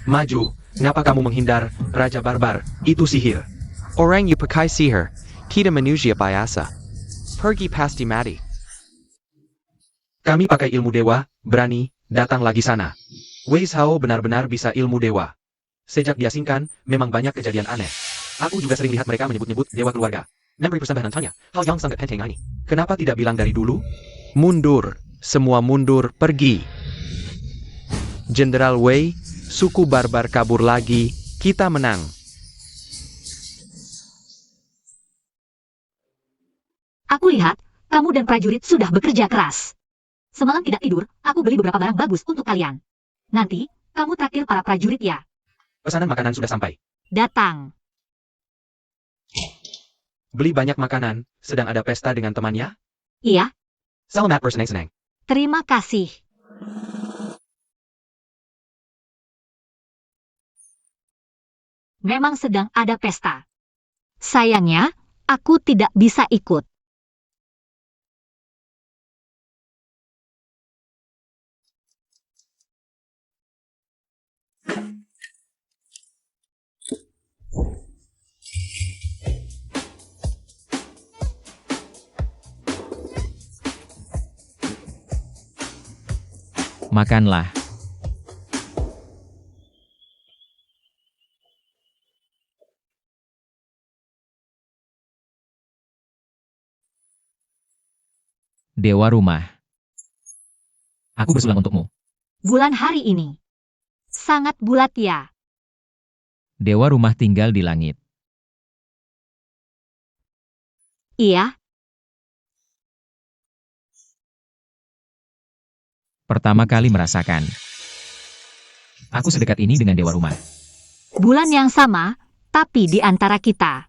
Maju, ngapa kamu menghindar, Raja Barbar, itu sihir. Orang you pakai sihir, tidak manusia biasa. Pergi pasti mati. Kami pakai ilmu dewa, berani, datang lagi sana. Wei Zhao benar-benar bisa ilmu dewa. Sejak diasingkan, memang banyak kejadian aneh. Aku juga sering lihat mereka menyebut-nyebut dewa keluarga. Memberi persembahan tanya, hal yang sangat penting ini. Kenapa tidak bilang dari dulu? Mundur. Semua mundur, pergi. Jenderal Wei, suku barbar kabur lagi, kita menang. Aku lihat, kamu dan prajurit sudah bekerja keras. Semalam tidak tidur, aku beli beberapa barang bagus untuk kalian. Nanti, kamu traktir para prajurit ya. Pesanan makanan sudah sampai. Datang. Beli banyak makanan, sedang ada pesta dengan temannya? Iya, Salamat bersenang-senang. terima kasih. Memang sedang ada pesta. Sayangnya, aku tidak bisa ikut. Makanlah. Dewa rumah. Aku bersulang untukmu. Bulan hari ini sangat bulat ya. Dewa rumah tinggal di langit. Iya, Pertama kali merasakan. Aku sedekat ini dengan dewa rumah. bulan yang sama, tapi di antara kita.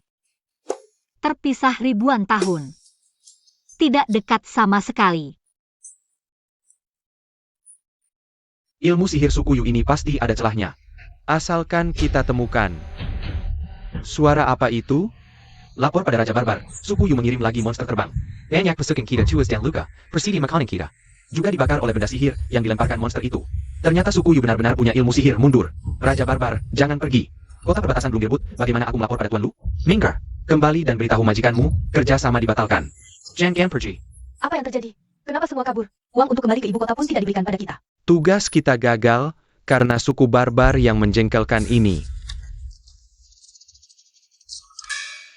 Terpisah ribuan tahun. Tidak dekat sama sekali. Ilmu sihir suku Yu ini pasti ada celahnya. Asalkan kita temukan. Suara apa itu? Lapor pada Raja Barbar, suku Yu mengirim lagi monster terbang. Banyak pesukan kita tuas dan luka, persidi makanan kita. Juga dibakar oleh benda sihir yang dilemparkan monster itu. Ternyata suku Yu benar-benar punya ilmu sihir mundur. Raja Barbar, jangan pergi. Kota perbatasan belum direbut, bagaimana aku melapor pada Tuan Lu? Minggar, kembali dan beritahu majikanmu, kerjasama dibatalkan. Jangan pergi. Apa yang terjadi? Kenapa semua kabur? Uang untuk kembali ke ibu kota pun tidak diberikan pada kita. Tugas kita gagal karena suku barbar yang menjengkelkan ini.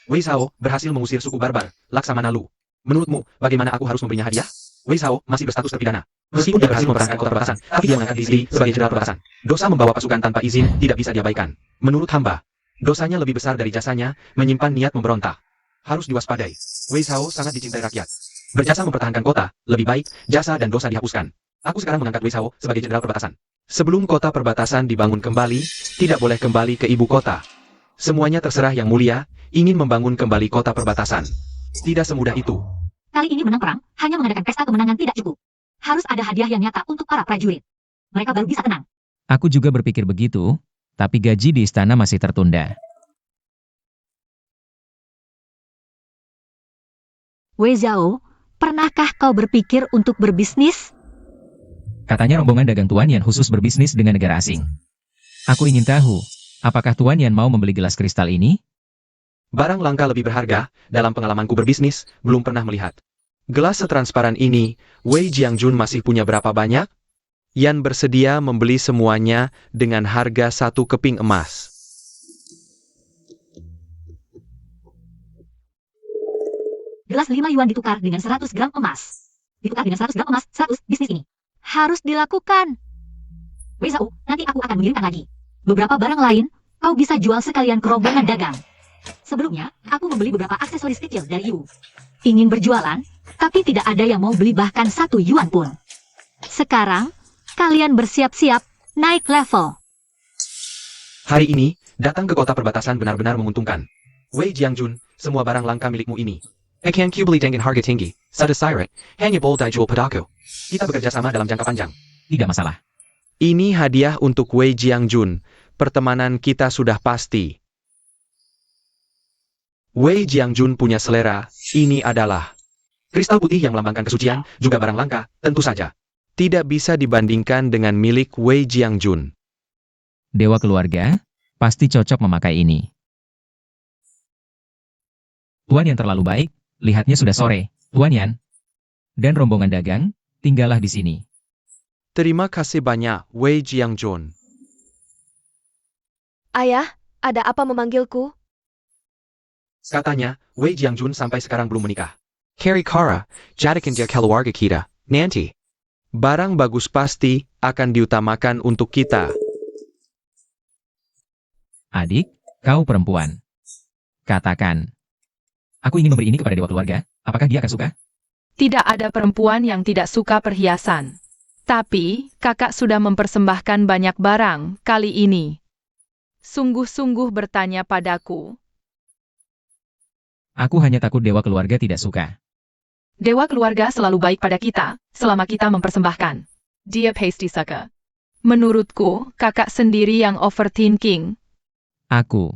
Wei Sao berhasil mengusir suku barbar, Laksamana Lu. Menurutmu, bagaimana aku harus memberinya hadiah? Wei Sao masih berstatus terpidana. Meskipun dia berhasil mempertahankan kota perbatasan, tapi dia mengangkat diri sebagai jenderal perbatasan. Dosa membawa pasukan tanpa izin tidak bisa diabaikan. Menurut hamba, dosanya lebih besar dari jasanya, menyimpan niat memberontak. Harus diwaspadai. Wei Sao sangat dicintai rakyat. Berjasa mempertahankan kota, lebih baik, jasa dan dosa dihapuskan. Aku sekarang mengangkat Wei Sao sebagai jenderal perbatasan. Sebelum kota perbatasan dibangun kembali, tidak boleh kembali ke ibu kota. Semuanya terserah yang mulia, ingin membangun kembali kota perbatasan. Tidak semudah itu. Kali ini menang perang, hanya mengadakan pesta kemenangan tidak cukup. Harus ada hadiah yang nyata untuk para prajurit. Mereka baru bisa tenang. Aku juga berpikir begitu, tapi gaji di istana masih tertunda. Wei Zhao, pernahkah kau berpikir untuk berbisnis? Katanya rombongan dagang Tuan Yan khusus berbisnis dengan negara asing. Aku ingin tahu, apakah Tuan Yan mau membeli gelas kristal ini? Barang langka lebih berharga, dalam pengalamanku berbisnis, belum pernah melihat. Gelas setransparan ini, Wei Jiangjun masih punya berapa banyak? Yan bersedia membeli semuanya dengan harga 1 keping emas. Gelas 5 yuan ditukar dengan 100 gram emas. Ditukar dengan 100 gram emas, 100 bisnis ini. Harus dilakukan. Wei Zhao, nanti aku akan mengirimkan lagi. Beberapa barang lain, kau bisa jual sekalian ke rombongan dagang. Sebelumnya, aku membeli beberapa aksesoris kecil dari Yu. Ingin berjualan, tapi tidak ada yang mau beli bahkan 1 yuan pun. Sekarang, kalian bersiap-siap naik level. Hari ini, datang ke kota perbatasan benar-benar menguntungkan. Wei Jiangjun, semua barang langka milikmu ini. Ekian Q beli dengan harga tinggi, sada siret, hanya bol jual padaku. Kita bekerja sama dalam jangka panjang. Tidak masalah. Ini hadiah untuk Wei Jiangjun. Pertemanan kita sudah pasti. Wei Jiangjun punya selera, ini adalah kristal putih yang melambangkan kesucian, juga barang langka, tentu saja. Tidak bisa dibandingkan dengan milik Wei Jiangjun. Dewa keluarga, pasti cocok memakai ini. Tuan Yan terlalu baik, lihatnya sudah sore, Tuan Yan. Dan rombongan dagang, tinggallah di sini. Terima kasih banyak, Wei Jiangjun. Ayah, ada apa memanggilku? Katanya, Wei Jiangjun sampai sekarang belum menikah. Carry Kara, jadikan dia keluarga kita, nanti. Barang bagus pasti akan diutamakan untuk kita. Adik, kau perempuan. Katakan. Aku ingin memberi ini kepada dewa keluarga, apakah dia akan suka? Tidak ada perempuan yang tidak suka perhiasan. Tapi, kakak sudah mempersembahkan banyak barang kali ini. Sungguh-sungguh bertanya padaku. Aku hanya takut dewa keluarga tidak suka. Dewa keluarga selalu baik pada kita, selama kita mempersembahkan. Dia pasti suka. Menurutku, kakak sendiri yang overthinking. Aku.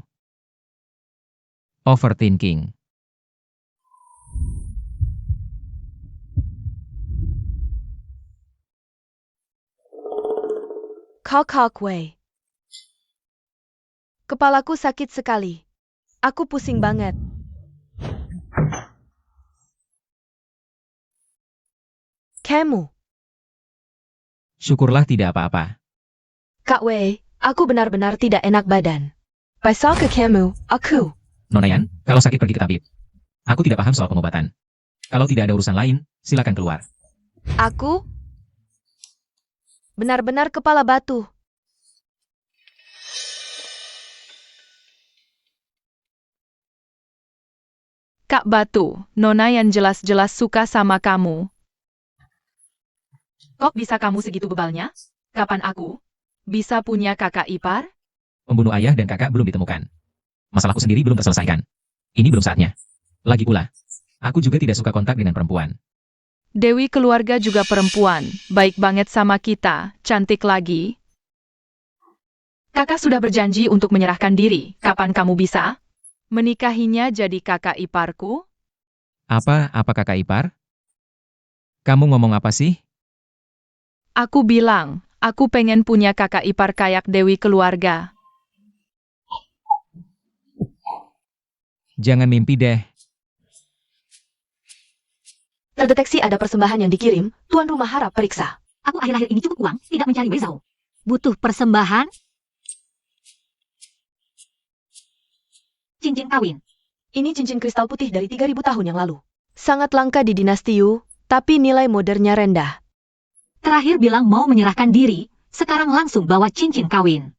Overthinking. Kakak Wei. Kepalaku sakit sekali. Aku pusing banget. Kamu, Syukurlah tidak apa-apa. Kak Wei, aku benar-benar tidak enak badan. Pasal ke kamu, aku. Nonayan, kalau sakit pergi ke tabib. Aku tidak paham soal pengobatan. Kalau tidak ada urusan lain, silakan keluar. Aku? Benar-benar kepala batu. Kak Batu, Nona yang jelas-jelas suka sama kamu. Kok bisa kamu segitu bebalnya? Kapan aku bisa punya kakak ipar? Pembunuh ayah dan kakak belum ditemukan. Masalahku sendiri belum terselesaikan. Ini belum saatnya. Lagi pula, aku juga tidak suka kontak dengan perempuan. Dewi keluarga juga perempuan, baik banget sama kita, cantik lagi. Kakak sudah berjanji untuk menyerahkan diri, kapan kamu bisa? Menikahinya jadi kakak iparku? Apa kakak ipar? Kamu ngomong apa sih? Aku bilang, aku pengen punya kakak ipar kayak Dewi keluarga. Jangan mimpi deh. Terdeteksi ada persembahan yang dikirim, tuan rumah harap periksa. Aku akhir-akhir ini cukup uang, tidak mencari Wei Zhao. Butuh persembahan? Cincin kawin. Ini cincin kristal putih dari 3.000 tahun yang lalu. Sangat langka di dinasti Yu, tapi nilai modernnya rendah. Terakhir bilang mau menyerahkan diri, sekarang langsung bawa cincin kawin.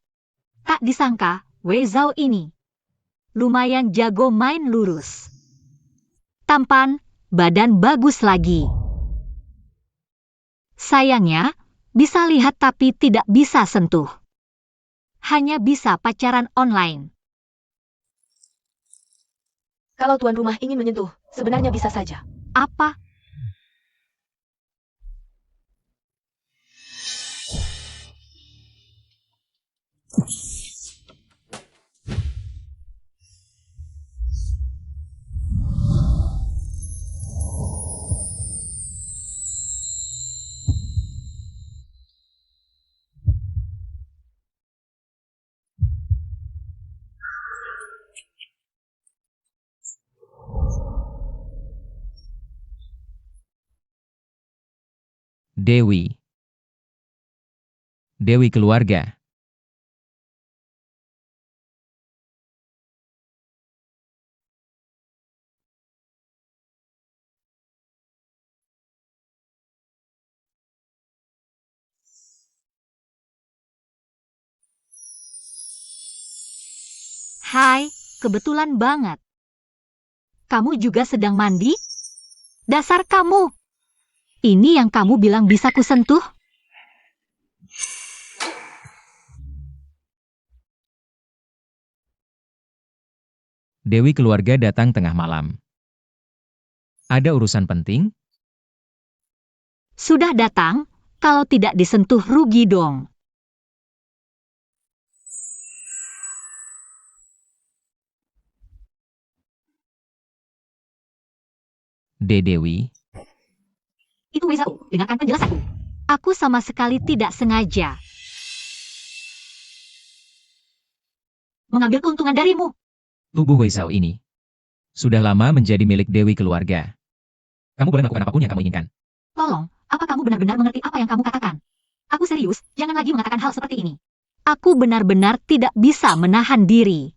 Tak disangka, Wei Zhao ini lumayan jago main lurus. Tampan, badan bagus lagi. Sayangnya, bisa lihat tapi tidak bisa sentuh. Hanya bisa pacaran online. Kalau tuan rumah ingin menyentuh, sebenarnya bisa saja. Apa? Dewi. Dewi keluarga. Hai, kebetulan banget. Kamu juga sedang mandi? Dasar kamu! Ini yang kamu bilang bisa kusentuh? Dewi keluarga datang tengah malam. Ada urusan penting? Sudah datang, kalau tidak disentuh rugi dong. Dewi. Itu Wei Zhao, dengarkan penjelasanku. Aku sama sekali tidak sengaja mengambil keuntungan darimu. Tubuh Wei Zhao ini sudah lama menjadi milik Dewi keluarga. Kamu boleh melakukan apapun yang kamu inginkan. Tolong, apa kamu benar-benar mengerti apa yang kamu katakan? Aku serius, jangan lagi mengatakan hal seperti ini. Aku benar-benar tidak bisa menahan diri.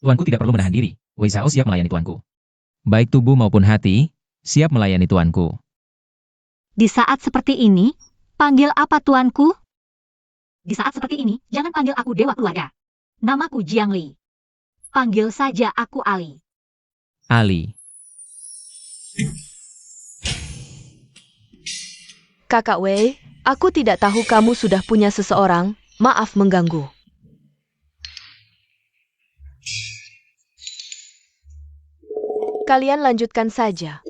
Tuanku tidak perlu menahan diri. Wei Zhao siap melayani tuanku. Baik tubuh maupun hati, siap melayani tuanku. Di saat seperti ini, panggil apa tuanku? Di saat seperti ini, jangan panggil aku dewa keluarga. Namaku Jiang Li. Panggil saja aku Ali. Ali. Kakak Wei, aku tidak tahu kamu sudah punya seseorang, maaf mengganggu. Kalian lanjutkan saja.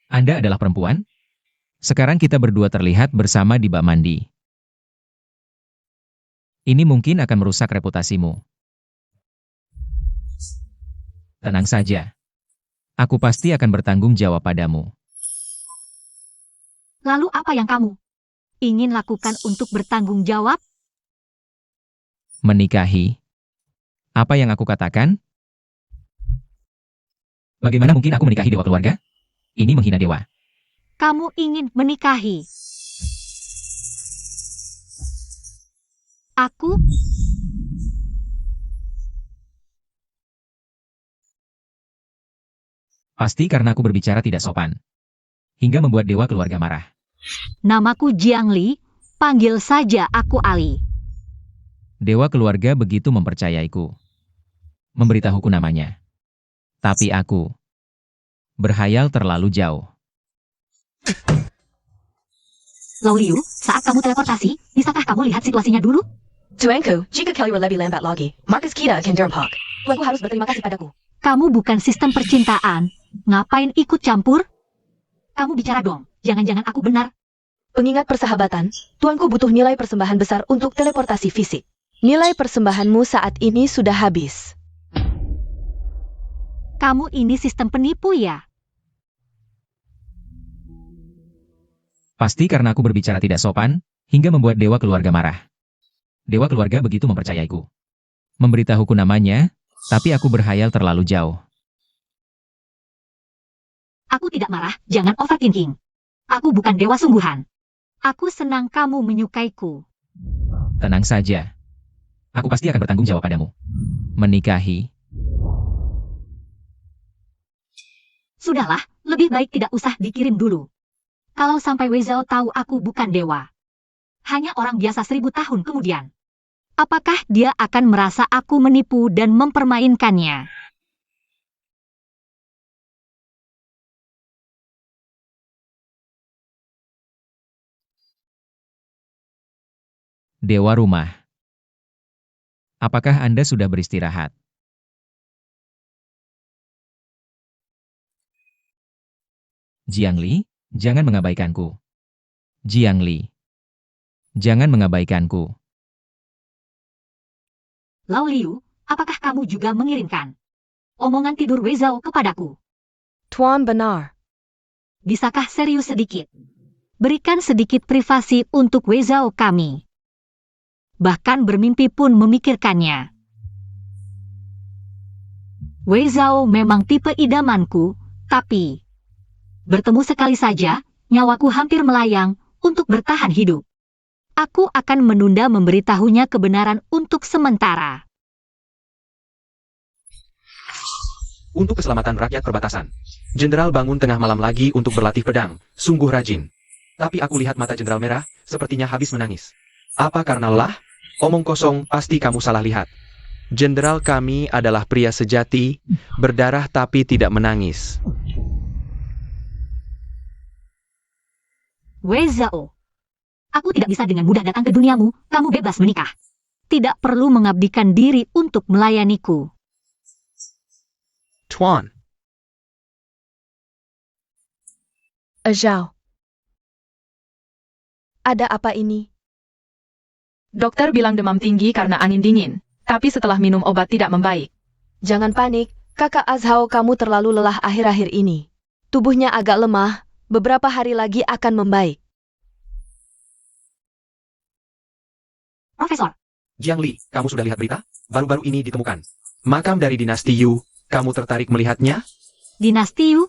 Anda adalah perempuan? Sekarang kita berdua terlihat bersama di bak mandi. Ini mungkin akan merusak reputasimu. Tenang saja. Aku pasti akan bertanggung jawab padamu. Lalu apa yang kamu ingin lakukan untuk bertanggung jawab? Menikahi. Apa yang aku katakan? Bagaimana mungkin aku menikahi dewa keluarga? Ini menghina dewa. Kamu ingin menikahi aku? Pasti karena aku berbicara tidak sopan. Hingga membuat dewa keluarga marah. Namaku Jiang Li, panggil saja aku Ali. Dewa keluarga begitu mempercayaiku. Memberitahuku namanya. Tapi aku berhayal terlalu jauh. Lau Liu, saat kamu teleportasi, bisakah kamu lihat situasinya dulu? Tuanku, jika kalian lebih lambat lagi, Marcus kita akan dirempak. Tuanku harus berterima kasih padaku. Kamu bukan sistem percintaan. Ngapain ikut campur? Kamu bicara dong, jangan-jangan aku benar. Pengingat persahabatan, tuanku butuh nilai persembahan besar untuk teleportasi fisik. Nilai persembahanmu saat ini sudah habis. Kamu ini sistem penipu ya? Pasti karena aku berbicara tidak sopan, hingga membuat dewa keluarga marah. Dewa keluarga begitu mempercayaiku. Memberitahuku namanya, tapi aku berhayal terlalu jauh. Aku tidak marah, jangan overthinking. Aku bukan dewa sungguhan. Aku senang kamu menyukaiku. Tenang saja. Aku pasti akan bertanggung jawab padamu. Menikahi. Sudahlah, lebih baik tidak usah dikirim dulu. Kalau sampai Wei Zhao tahu aku bukan dewa, hanya orang biasa 1000 tahun kemudian, apakah dia akan merasa aku menipu dan mempermainkannya? Dewa rumah. Apakah Anda sudah beristirahat? Jiang Li, jangan mengabaikanku. Jiang Li, jangan mengabaikanku. Lau Liu, apakah kamu juga mengirimkan omongan tidur Wei Zhao kepadaku? Tuan benar. Bisakah serius sedikit? Berikan sedikit privasi untuk Wei Zhao kami. Bahkan bermimpi pun memikirkannya. Wei Zhao memang tipe idamanku, tapi bertemu sekali saja, nyawaku hampir melayang untuk bertahan hidup. Aku akan menunda memberitahunya kebenaran untuk sementara. Untuk keselamatan rakyat perbatasan. Jenderal bangun tengah malam lagi untuk berlatih pedang, sungguh rajin. Tapi aku lihat mata jenderal merah, sepertinya habis menangis. Apa karena lelah? Omong kosong, pasti kamu salah lihat. Jenderal kami adalah pria sejati, berdarah tapi tidak menangis. Wei Zhao, aku tidak bisa dengan mudah datang ke duniamu, kamu bebas menikah. Tidak perlu mengabdikan diri untuk melayaniku. Tuan, Zhao. Ada apa ini? Dokter bilang demam tinggi karena angin dingin, tapi setelah minum obat tidak membaik. Jangan panik, kakak Azhao kamu terlalu lelah akhir-akhir ini. Tubuhnya agak lemah, beberapa hari lagi akan membaik. Profesor, Jiang Li, kamu sudah lihat berita? Baru-baru ini ditemukan. Makam dari dinasti Yu, kamu tertarik melihatnya? Dinasti Yu?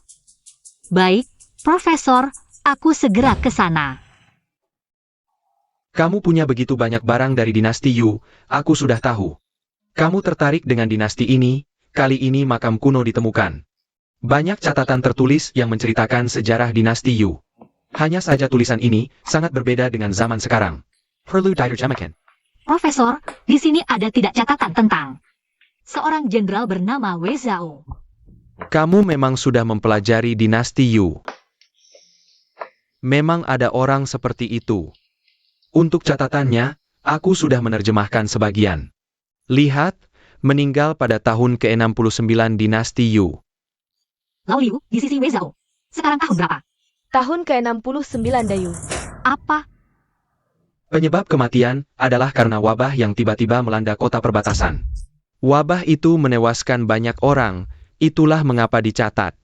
Baik, Profesor, aku segera ke sana. Kamu punya begitu banyak barang dari dinasti Yu, aku sudah tahu. Kamu tertarik dengan dinasti ini, kali ini makam kuno ditemukan. Banyak catatan tertulis yang menceritakan sejarah dinasti Yu. Hanya saja tulisan ini sangat berbeda dengan zaman sekarang. Perlu diterjemahkan. Profesor, di sini ada tidak catatan tentang seorang jenderal bernama Wei Zhao. Kamu memang sudah mempelajari dinasti Yu. Memang ada orang seperti itu. Untuk catatannya, aku sudah menerjemahkan sebagian. Lihat, meninggal pada tahun ke-69 dinasti Yu. Lao Liu di sisi Wei Zhao. Sekarang tahun berapa? Tahun ke-69 Dayu. Apa? Penyebab kematian adalah karena wabah yang tiba-tiba melanda kota perbatasan. Wabah itu menewaskan banyak orang, itulah mengapa dicatat.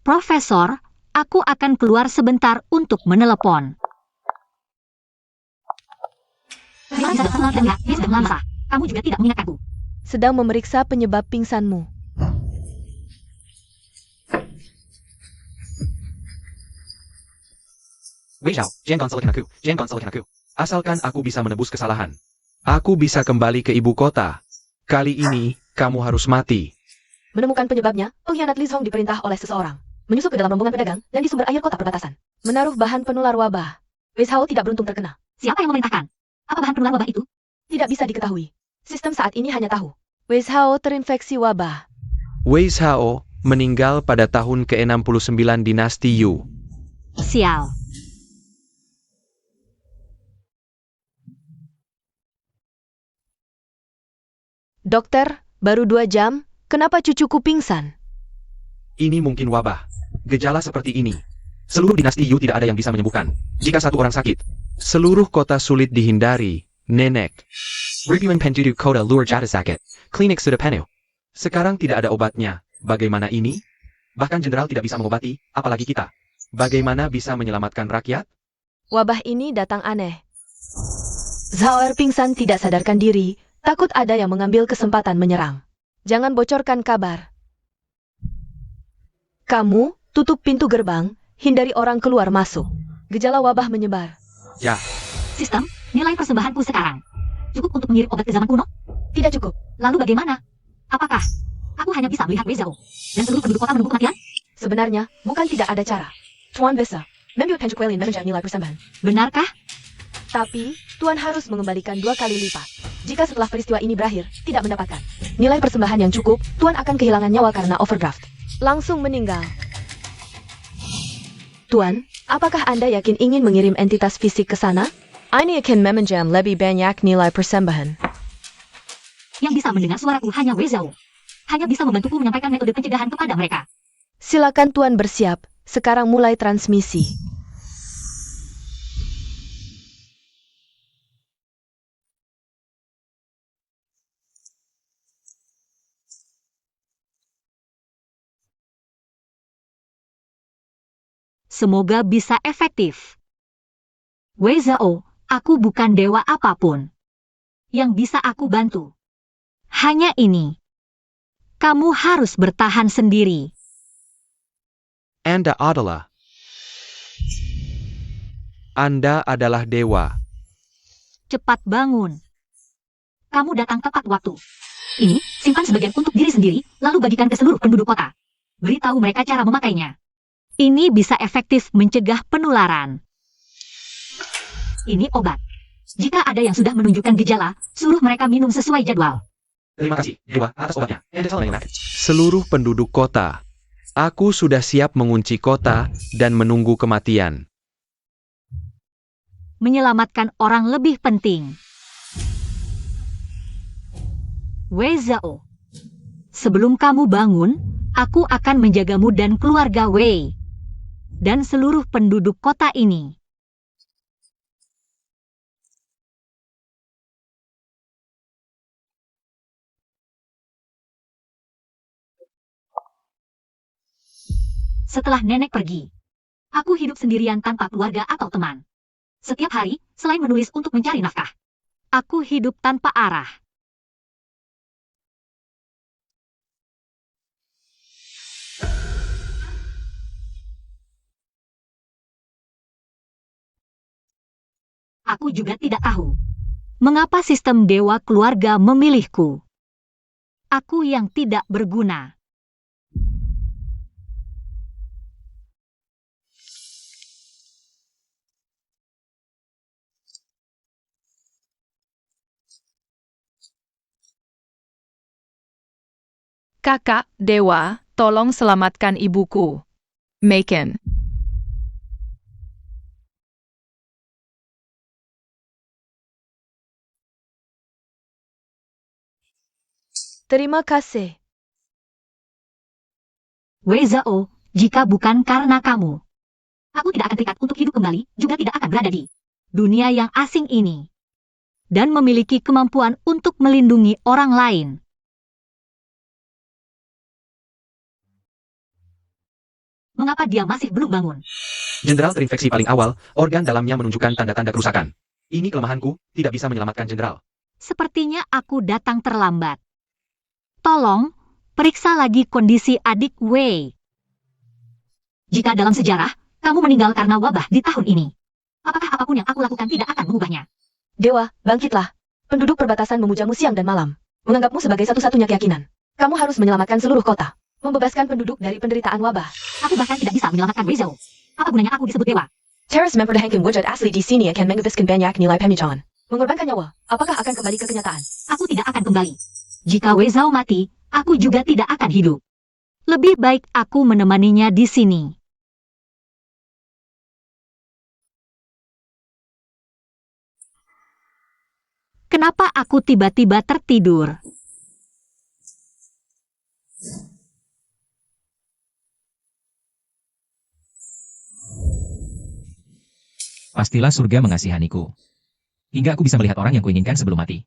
Profesor, aku akan keluar sebentar untuk menelepon. Sekarang sudah pulang dan lihat, dia sudah lama. Kamu juga tidak mengingatkanku. Sedang memeriksa penyebab pingsanmu. Wei Zhao, jangan konsolkan aku. Asalkan aku bisa menebus kesalahan. Aku bisa kembali ke ibu kota. Kali ini, kamu harus mati. Menemukan penyebabnya, pengkhianat Li Zhong diperintah oleh seseorang. Menyusup ke dalam rombongan pedagang dan di sumber air kota perbatasan. Menaruh bahan penular wabah. Wei Zhao tidak beruntung terkena. Siapa yang memerintahkan? Apa bahan penular wabah itu? Tidak bisa diketahui. Sistem saat ini hanya tahu. Wei Zhao terinfeksi wabah. Wei Zhao meninggal pada tahun ke-69 dinasti Yu. Sial. Dokter, baru 2 jam, kenapa cucuku pingsan? Ini mungkin wabah. Gejala seperti ini. Seluruh dinasti Yu tidak ada yang bisa menyembuhkan. Jika satu orang sakit, seluruh kota sulit dihindari. Nenek. Ribuan penjuru kota luar jatuh sakit. Klinik sudah penuh. Sekarang tidak ada obatnya. Bagaimana ini? Bahkan jenderal tidak bisa mengobati, apalagi kita. Bagaimana bisa menyelamatkan rakyat? Wabah ini datang aneh. Zhao Er pingsan tidak sadarkan diri, takut ada yang mengambil kesempatan menyerang. Jangan bocorkan kabar. Kamu, tutup pintu gerbang, hindari orang keluar masuk. Gejala wabah menyebar. Ya, Sistem, nilai persembahanku sekarang. Cukup untuk mengirim obat ke zaman kuno? Tidak cukup. Lalu bagaimana? Apakah aku hanya bisa melihat Wei Zhao dan seluruh penduduk kota menunggu kematian? Sebenarnya, bukan tidak ada cara. Tuan bisa membuat penjualan menunjang nilai persembahan. Benarkah? Tapi, Tuan harus mengembalikan 2 kali lipat. Jika setelah peristiwa ini berakhir, tidak mendapatkan nilai persembahan yang cukup, Tuan akan kehilangan nyawa karena overdraft. Langsung meninggal. Tuan, apakah Anda yakin ingin mengirim entitas fisik ke sana? Ini akan meminjam lebih banyak nilai persembahan. Yang bisa mendengar suaraku hanya Wei Zhao. Hanya bisa membantuku menyampaikan metode pencegahan kepada mereka. Silakan Tuan bersiap, sekarang mulai transmisi. Semoga bisa efektif. Wei Zhao, aku bukan dewa apapun. Yang bisa aku bantu. Hanya ini. Kamu harus bertahan sendiri. Anda adalah dewa. Cepat bangun. Kamu datang tepat waktu. Ini, simpan sebagian untuk diri sendiri, lalu bagikan ke seluruh penduduk kota. Beritahu mereka cara memakainya. Ini bisa efektif mencegah penularan. Ini obat. Jika ada yang sudah menunjukkan gejala, suruh mereka minum sesuai jadwal. Terima kasih, dewa, atas obatnya. Seluruh penduduk kota. Aku sudah siap mengunci kota dan menunggu kematian. Menyelamatkan orang lebih penting. Wei Zhao. Sebelum kamu bangun, aku akan menjagamu dan keluarga Wei. Dan seluruh penduduk kota ini. Setelah nenek pergi, aku hidup sendirian tanpa keluarga atau teman. Setiap hari, selain menulis untuk mencari nafkah, aku hidup tanpa arah. Aku juga tidak tahu mengapa sistem dewa keluarga memilihku. Aku yang tidak berguna. Kakak, Dewa, tolong selamatkan ibuku. Maken. Terima kasih. Wei Zhao, jika bukan karena kamu, aku tidak akan terikat untuk hidup kembali, juga tidak akan berada di dunia yang asing ini. Dan memiliki kemampuan untuk melindungi orang lain. Mengapa dia masih belum bangun? Jenderal terinfeksi paling awal, organ dalamnya menunjukkan tanda-tanda kerusakan. Ini kelemahanku, tidak bisa menyelamatkan jenderal. Sepertinya aku datang terlambat. Tolong, periksa lagi kondisi adik Wei. Jika dalam sejarah, kamu meninggal karena wabah di tahun ini, apakah apapun yang aku lakukan tidak akan mengubahnya? Dewa, bangkitlah. Penduduk perbatasan memujamu siang dan malam. Menganggapmu sebagai satu-satunya keyakinan. Kamu harus menyelamatkan seluruh kota. Membebaskan penduduk dari penderitaan wabah. Aku bahkan tidak bisa menyelamatkan Wei Zhao. Apa gunanya aku disebut dewa? Teras mempertahankan wujud asli di sini akan menghabiskan banyak nilai pemicuan. Mengorbankan nyawa, apakah akan kembali ke kenyataan? Aku tidak akan kembali. Jika Wei Zhao mati, aku juga tidak akan hidup. Lebih baik aku menemaninya di sini. Kenapa aku tiba-tiba tertidur? Pastilah surga mengasihaniku. Hingga aku bisa melihat orang yang kuinginkan sebelum mati.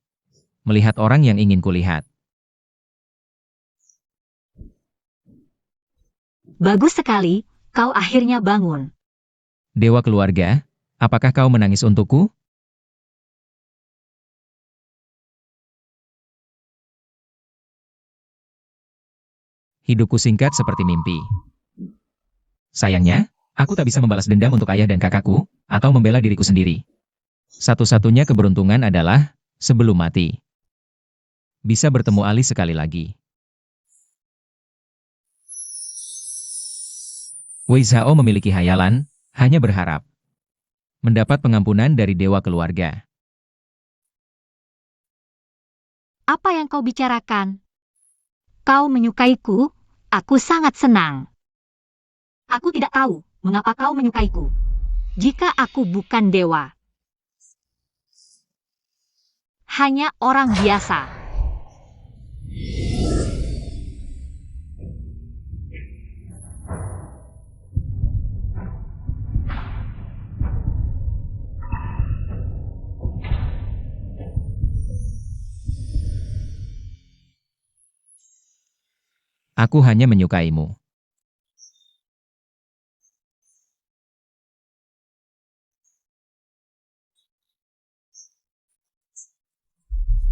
Melihat orang yang ingin kulihat. Bagus sekali, kau akhirnya bangun. Dewa keluarga, apakah kau menangis untukku? Hidupku singkat seperti mimpi. Sayangnya, aku tak bisa membalas dendam untuk ayah dan kakakku, atau membela diriku sendiri. Satu-satunya keberuntungan adalah, sebelum mati, bisa bertemu Ali sekali lagi. Wei Zhao memiliki hayalan, hanya berharap mendapat pengampunan dari dewa keluarga. Apa yang kau bicarakan? Kau menyukaiku, aku sangat senang. Aku tidak tahu mengapa kau menyukaiku. Jika aku bukan dewa, hanya orang biasa. Aku hanya menyukaimu.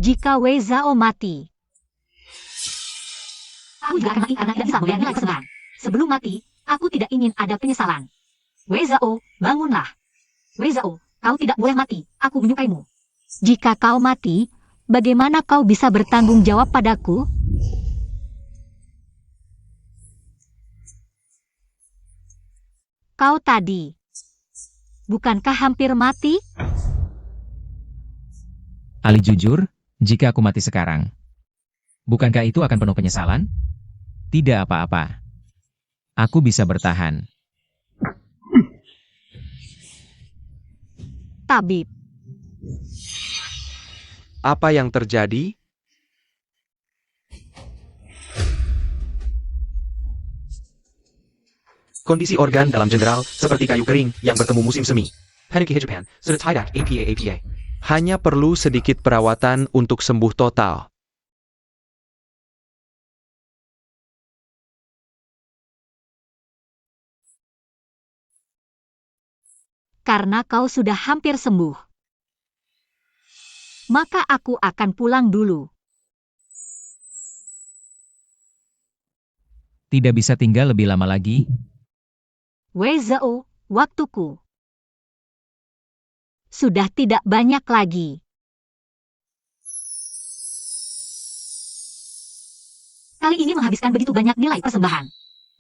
Jika Wei Zhao mati, aku juga akan mati karena tidak bisa melihat nilai persembahan. Sebelum mati, aku tidak ingin ada penyesalan. Wei Zhao, bangunlah. Wei Zhao, kau tidak boleh mati, aku menyukaimu. Jika kau mati, bagaimana kau bisa bertanggung jawab padaku? Kau tadi, bukankah hampir mati? Ali jujur, jika aku mati sekarang, bukankah itu akan penuh penyesalan? Tidak apa-apa. Aku bisa bertahan. Tabib, Apa yang terjadi? Kondisi organ dalam jenderal seperti kayu kering yang bertemu musim semi. Hanuki Japan, sudah tidak APA. Hanya perlu sedikit perawatan untuk sembuh total. karena kau sudah hampir sembuh, maka aku akan pulang dulu. Tidak bisa tinggal lebih lama lagi. Wei Zhao, waktuku sudah tidak banyak lagi. Kali ini menghabiskan begitu banyak nilai persembahan.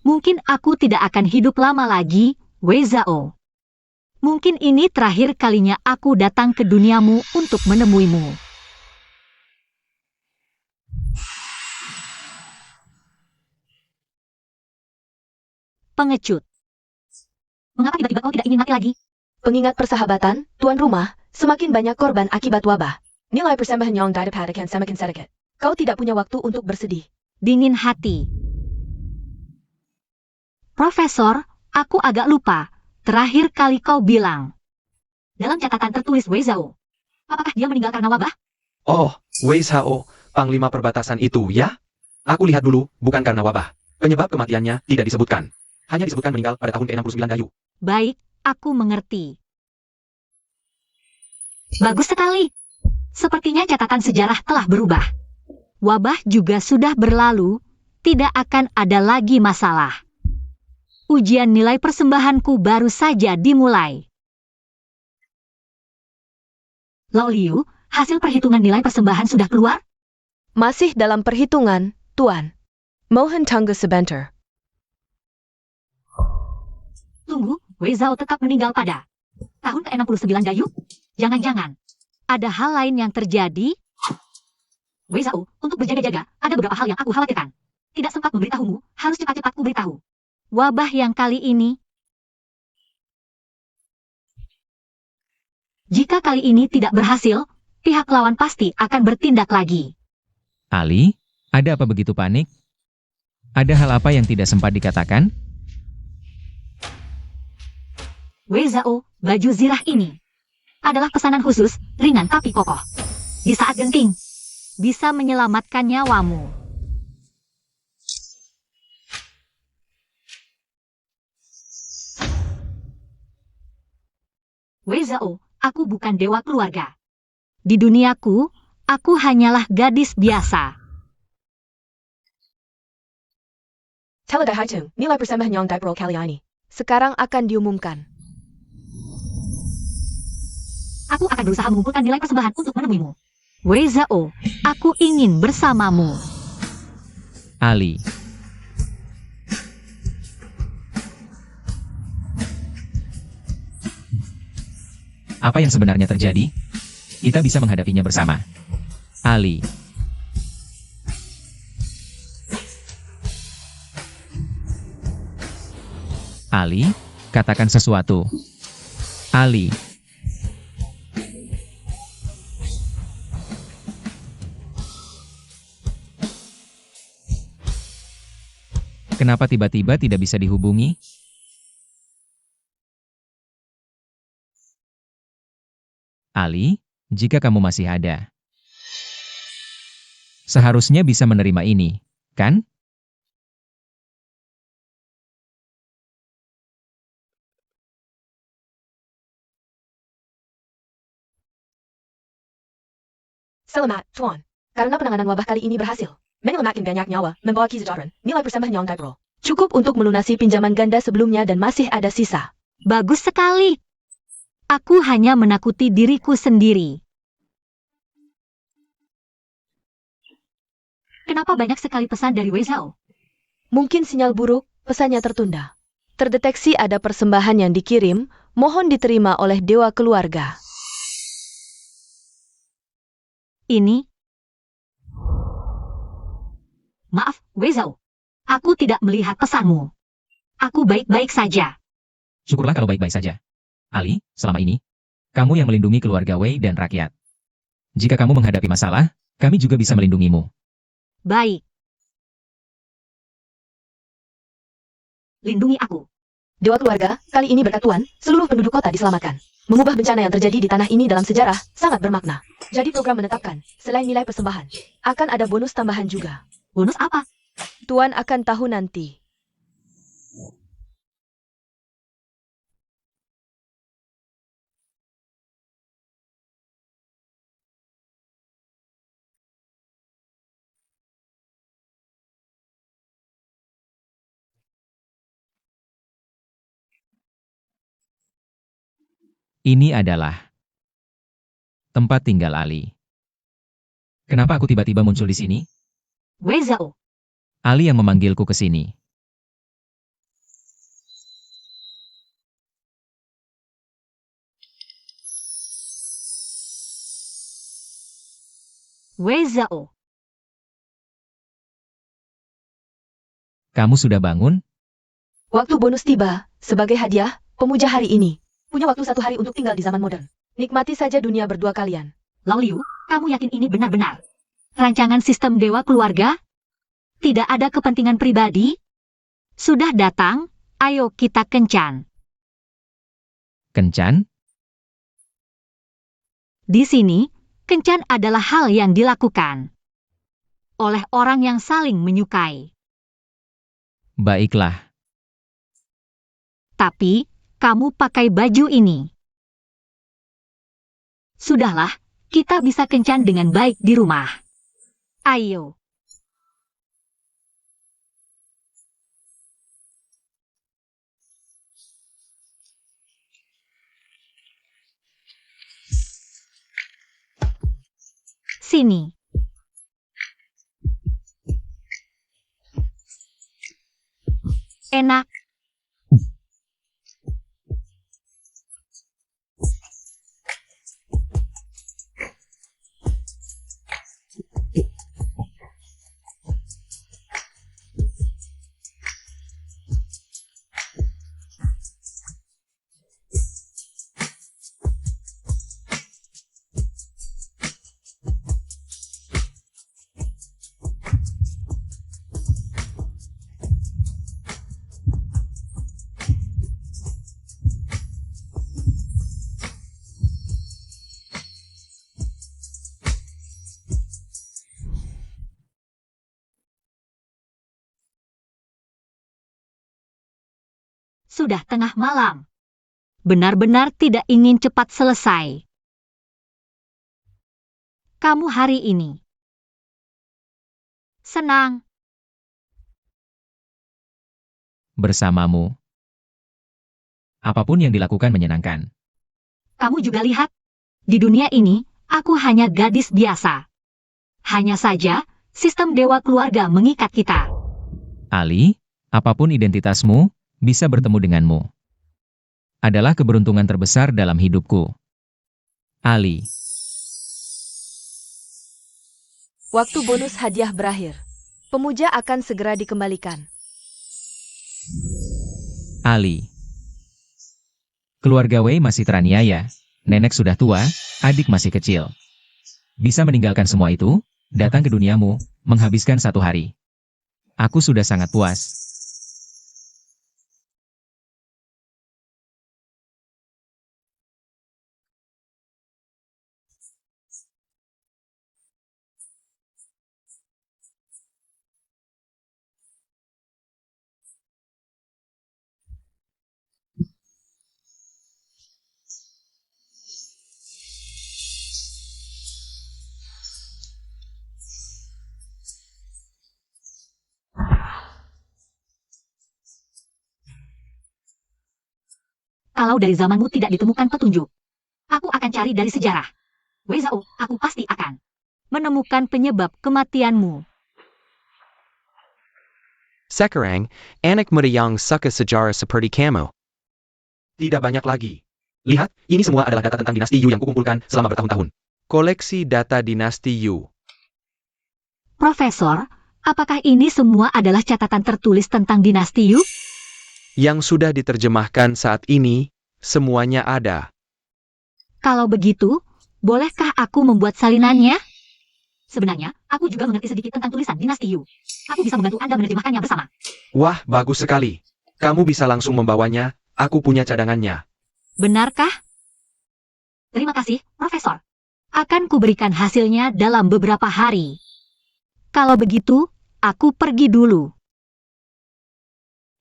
Mungkin aku tidak akan hidup lama lagi, Wei Zhao. Mungkin ini terakhir kalinya aku datang ke duniamu untuk menemuimu. Pengecut. Mengapa tiba-tiba kau tidak ingin mati lagi? Pengingat persahabatan, tuan rumah, semakin banyak korban akibat wabah. Nilai persembahan yang didapat akan semakin sedikit. Kau tidak punya waktu untuk bersedih. Dingin hati. Profesor, aku agak lupa. Terakhir kali kau bilang. Dalam catatan tertulis Wei Zhao. Apakah dia meninggal karena wabah? Oh, Wei Zhao, Panglima Perbatasan itu ya? Aku lihat dulu, bukan karena wabah. Penyebab kematiannya tidak disebutkan. Hanya disebutkan meninggal pada tahun ke-69 Gayu. Baik, aku mengerti. Bagus sekali. Sepertinya catatan sejarah telah berubah. Wabah juga sudah berlalu, tidak akan ada lagi masalah. Ujian nilai persembahanku baru saja dimulai. Lao Liu, hasil perhitungan nilai persembahan sudah keluar? Masih dalam perhitungan, Tuan. Mohon tunggu sebentar. Tunggu, Wei Zhao tetap meninggal pada tahun ke-69 Gayu? Jangan-jangan ada hal lain yang terjadi? Wei Zhao, untuk berjaga-jaga, ada beberapa hal yang aku khawatirkan. Tidak sempat memberitahumu, harus cepat-cepat ku beritahu. Wabah yang kali ini. Jika kali ini tidak berhasil, pihak lawan pasti akan bertindak lagi. Ali, ada apa begitu panik? Ada hal apa yang tidak sempat dikatakan? Wei Zhao, baju zirah ini adalah pesanan khusus, ringan tapi kokoh. Di saat genting, bisa menyelamatkan nyawamu. Wei Zhao, aku bukan dewa keluarga. Di duniaku, aku hanyalah gadis biasa. Talaga Haitung, nilai persembahan yang Daipro kali ini. Sekarang akan diumumkan. Aku akan berusaha mengumpulkan nilai persembahan untuk menemuimu. Wei Zhao, aku ingin bersamamu. Ali. Apa yang sebenarnya terjadi? Kita bisa menghadapinya bersama. Ali. Ali, katakan sesuatu. Ali. Kenapa tiba-tiba tidak bisa dihubungi? Ali, jika kamu masih ada. Seharusnya bisa menerima ini, kan? Selamat, Tuan. Karena penanganan wabah kali ini berhasil. Menyelamatkan banyak nyawa, membawa kesejahteraan, nilai persembahan yang Daipro. Cukup untuk melunasi pinjaman ganda sebelumnya dan masih ada sisa. Bagus sekali. Aku hanya menakuti diriku sendiri. Kenapa banyak sekali pesan dari Wei Zhao? Mungkin sinyal buruk, pesannya tertunda. Terdeteksi ada persembahan yang dikirim, mohon diterima oleh dewa keluarga. Ini. Maaf, Wei Zhao. Aku tidak melihat pesanmu. Aku baik-baik saja. Syukurlah kalau baik-baik saja. Ali, selama ini, kamu yang melindungi keluarga Wei dan rakyat. Jika kamu menghadapi masalah, kami juga bisa melindungimu. Baik. Lindungi aku. Dewa keluarga, kali ini berkat Tuan, seluruh penduduk kota diselamatkan. Mengubah bencana yang terjadi di tanah ini dalam sejarah sangat bermakna. Jadi program menetapkan, selain nilai persembahan, akan ada bonus tambahan juga. Bonus apa? Tuan akan tahu nanti. Ini adalah tempat tinggal Ali. Kenapa aku tiba-tiba muncul di sini? Wei Zhao. Ali yang memanggilku ke sini. Wei Zhao. Kamu sudah bangun? Waktu bonus tiba, sebagai hadiah, pemuja hari ini. Punya waktu 1 hari untuk tinggal di zaman modern. Nikmati saja dunia berdua kalian. Lao Liu, kamu yakin ini benar-benar? Rancangan sistem dewa keluarga? Tidak ada kepentingan pribadi? Sudah datang, ayo kita kencan. Kencan? Di sini, kencan adalah hal yang dilakukan oleh orang yang saling menyukai. Baiklah. Tapi, kamu pakai baju ini. Sudahlah, kita bisa kencan dengan baik di rumah. Ayo. Sini. Enak. Sudah tengah malam. Benar-benar tidak ingin cepat selesai. Kamu hari ini senang. Bersamamu. Apapun yang dilakukan menyenangkan. Kamu juga lihat, di dunia ini, aku hanya gadis biasa. Hanya saja, sistem dewa keluarga mengikat kita. Ali, apapun identitasmu, bisa bertemu denganmu. Adalah keberuntungan terbesar dalam hidupku. Ali. Waktu bonus hadiah berakhir. Pemuja akan segera dikembalikan. Ali. Keluarga Wei masih teraniaya. Nenek sudah tua, adik masih kecil. Bisa meninggalkan semua itu, datang ke duniamu, menghabiskan 1 hari. Aku sudah sangat puas. Kalau dari zamanmu tidak ditemukan petunjuk, aku akan cari dari sejarah. Wei Zhao, aku pasti akan menemukan penyebab kematianmu. Sekarang, anak muda yang suka sejarah seperti kamu. Tidak banyak lagi. Lihat, ini semua adalah data tentang dinasti Yu yang kukumpulkan selama bertahun-tahun. Koleksi data dinasti Yu. Profesor, apakah ini semua adalah catatan tertulis tentang dinasti Yu? Yang sudah diterjemahkan saat ini, semuanya ada. Kalau begitu, bolehkah aku membuat salinannya? Sebenarnya, aku juga mengerti sedikit tentang tulisan dinasti Yu. Aku bisa membantu Anda menerjemahkannya bersama. Wah, bagus sekali. Kamu bisa langsung membawanya, aku punya cadangannya. Benarkah? Terima kasih, Profesor. Akan kuberikan hasilnya dalam beberapa hari. Kalau begitu, aku pergi dulu.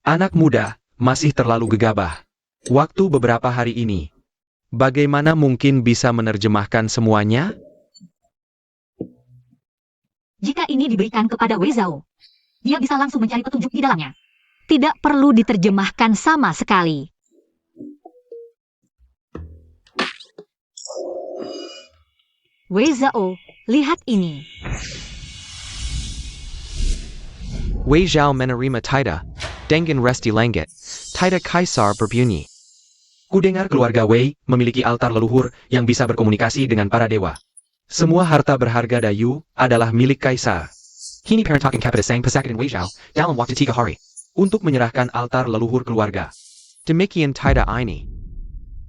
Anak muda, masih terlalu gegabah. Waktu beberapa hari ini. Bagaimana mungkin bisa menerjemahkan semuanya? Jika ini diberikan kepada Wei Zhao, dia bisa langsung mencari petunjuk di dalamnya. Tidak perlu diterjemahkan sama sekali. Wei Zhao, lihat ini. Wei Zhao menerima Taida, dengan resti langit, Taida Kaisar berbunyi. Kudengar keluarga Wei memiliki altar leluhur yang bisa berkomunikasi dengan para dewa. Semua harta berharga Dayu adalah milik Kaisar. Kini parent talking kapita sang pasakitan Wei Zhao, dalam waktu 3 hari. Untuk menyerahkan altar leluhur keluarga. Demikian Taida ini.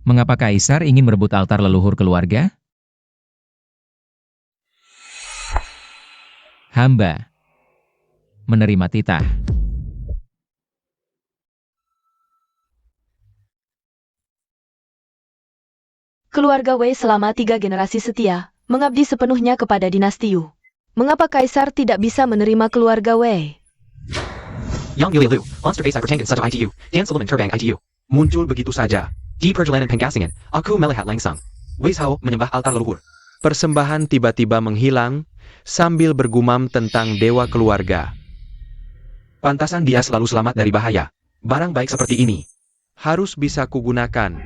Mengapa Kaisar ingin merebut altar leluhur keluarga? Hamba menerima titah. Keluarga Wei selama 3 generasi setia, mengabdi sepenuhnya kepada dinasti Yu. Mengapa Kaisar tidak bisa menerima keluarga Wei? Yang Yuli Lu, Monster Face Hypertank Such ITU, Dan Sullivan Terbang ITU. Muncul begitu saja. Di Perjalanan Penggasingan, aku melihat langsung. Wei Zhao menyembah altar leluhur. Persembahan tiba-tiba menghilang, sambil bergumam tentang dewa keluarga. Pantasan dia selalu selamat dari bahaya. Barang baik seperti ini. Harus bisa kugunakan.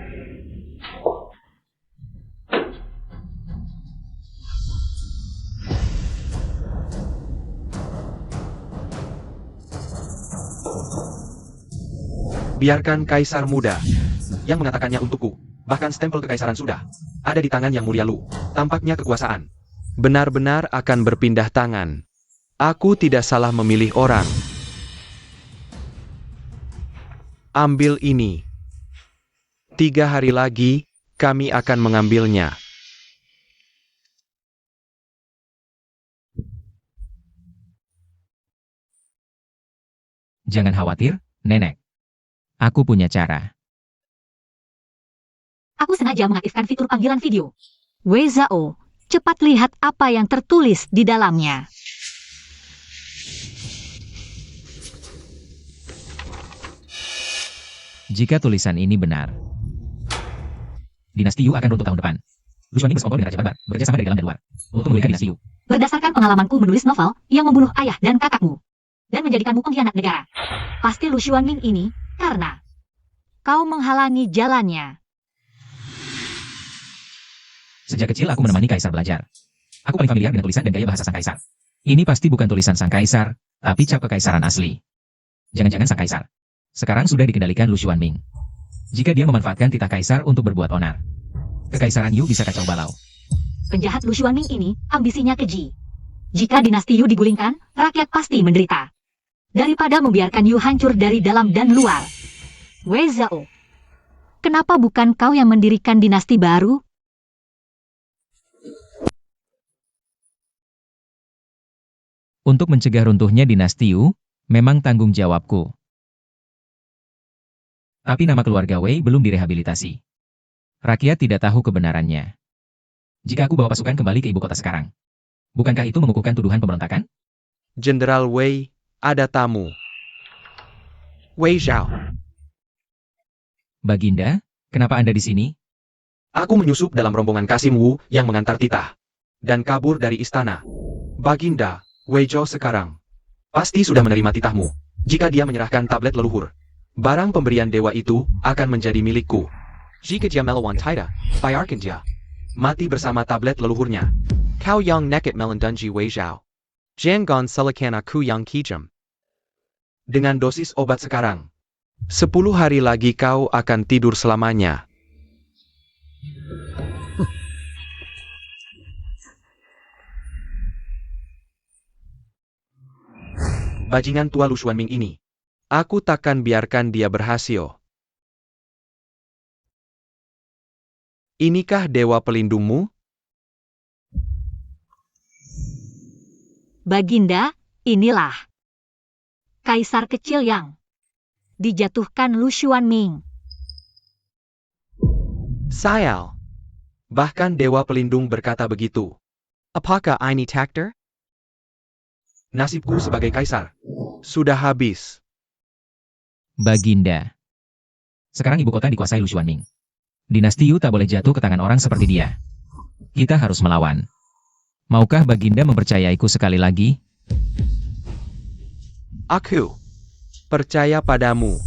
Biarkan Kaisar muda Yang mengatakannya untukku. Bahkan stempel kekaisaran sudah ada di tangan yang mulia Lu. Tampaknya kekuasaan. benar-benar akan berpindah tangan. Aku tidak salah memilih orang. Ambil ini. 3 hari lagi, kami akan mengambilnya. Jangan khawatir, Nenek. Aku punya cara. Aku sengaja mengaktifkan fitur panggilan video. Wei Zhao, cepat lihat apa yang tertulis di dalamnya. Jika tulisan ini benar, dinasti Yu akan runtuh tahun depan. Lu Xuanming bersekongkol dengan Raja Barbar, bekerja sama dari dalam dan luar, untuk memulihkan dinasti Yu. Berdasarkan pengalamanku menulis novel yang membunuh ayah dan kakakmu, dan menjadikanmu pengkhianat negara. Pasti Lu Xuanming ini karena kau menghalangi jalannya. Sejak kecil aku menemani Kaisar belajar. Aku paling familiar dengan tulisan dan gaya bahasa sang Kaisar. Ini pasti bukan tulisan sang Kaisar, tapi cap kekaisaran asli. Jangan-jangan sang Kaisar sekarang sudah dikendalikan Lu Xuanming. Jika dia memanfaatkan titah Kaisar untuk berbuat onar, kekaisaran Yu bisa kacau balau. Penjahat Lu Xuanming ini ambisinya keji. Jika dinasti Yu digulingkan, rakyat pasti menderita. Daripada membiarkan Yu hancur dari dalam dan luar. Wei Zhao, kenapa bukan kau yang mendirikan dinasti baru? Untuk mencegah runtuhnya dinasti Yu, memang tanggung jawabku. Tapi nama keluarga Wei belum direhabilitasi. Rakyat tidak tahu kebenarannya. Jika aku bawa pasukan kembali ke ibu kota sekarang, bukankah itu mengukuhkan tuduhan pemberontakan? Jenderal Wei, ada tamu. Wei Zhao. Baginda, kenapa Anda di sini? Aku menyusup dalam rombongan Kasim Wu yang mengantar titah. Dan kabur dari istana. Baginda, Wei Zhao sekarang. Pasti sudah menerima titahmu. Jika dia menyerahkan tablet leluhur, Barang pemberian dewa itu akan menjadi milikku. jika dia melawan Taida, biarkan dia Mati bersama tablet leluhurnya. Kau yang nekat melindungi Wei Zhao. Jangan salahkan aku yang kejam. Dengan dosis obat sekarang, 10 hari lagi kau akan tidur selamanya. Bajingan tua Lu Xuanming ini. Aku takkan biarkan dia berhasil. Inikah dewa pelindungmu? Baginda, inilah Kaisar kecil yang dijatuhkan Lu Xuanming. Sayal. Bahkan dewa pelindung berkata begitu. Apakah ini takdir? Nasibku sebagai kaisar Sudah habis. Baginda. Sekarang ibu kota dikuasai Lu Xuanming. Dinasti Yu tak boleh jatuh ke tangan orang seperti dia. Kita harus melawan. Maukah Baginda mempercayaiku sekali lagi? Aku percaya padamu.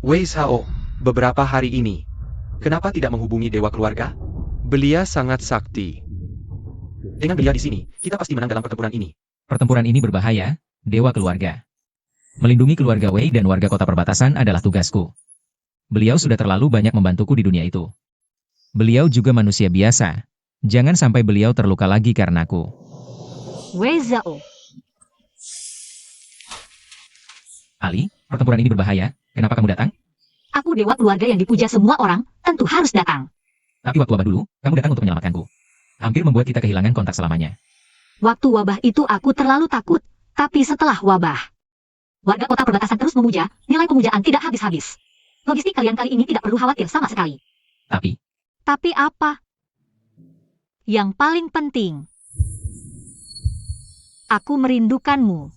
Wei Zhao, beberapa hari ini, kenapa tidak menghubungi dewa keluarga? Belia sangat sakti. Dengan beliau di sini, kita pasti menang dalam pertempuran ini. Pertempuran ini berbahaya, dewa keluarga. Melindungi keluarga Wei dan warga kota perbatasan adalah tugasku. Beliau sudah terlalu banyak membantuku di dunia itu. Beliau juga manusia biasa. Jangan sampai beliau terluka lagi karenaku. Wei Zhao, Ali, pertempuran ini berbahaya. Kenapa kamu datang? Aku dewa keluarga yang dipuja semua orang, tentu harus datang. Tapi waktu wabah dulu, kamu datang untuk menyelamatkanku. Hampir membuat kita kehilangan kontak selamanya. Waktu wabah itu aku terlalu takut, tapi setelah wabah, warga kota perbatasan terus memuja, nilai pemujaan tidak habis-habis. Logistik kalian kali ini tidak perlu khawatir sama sekali. Tapi apa? Yang paling penting, aku merindukanmu.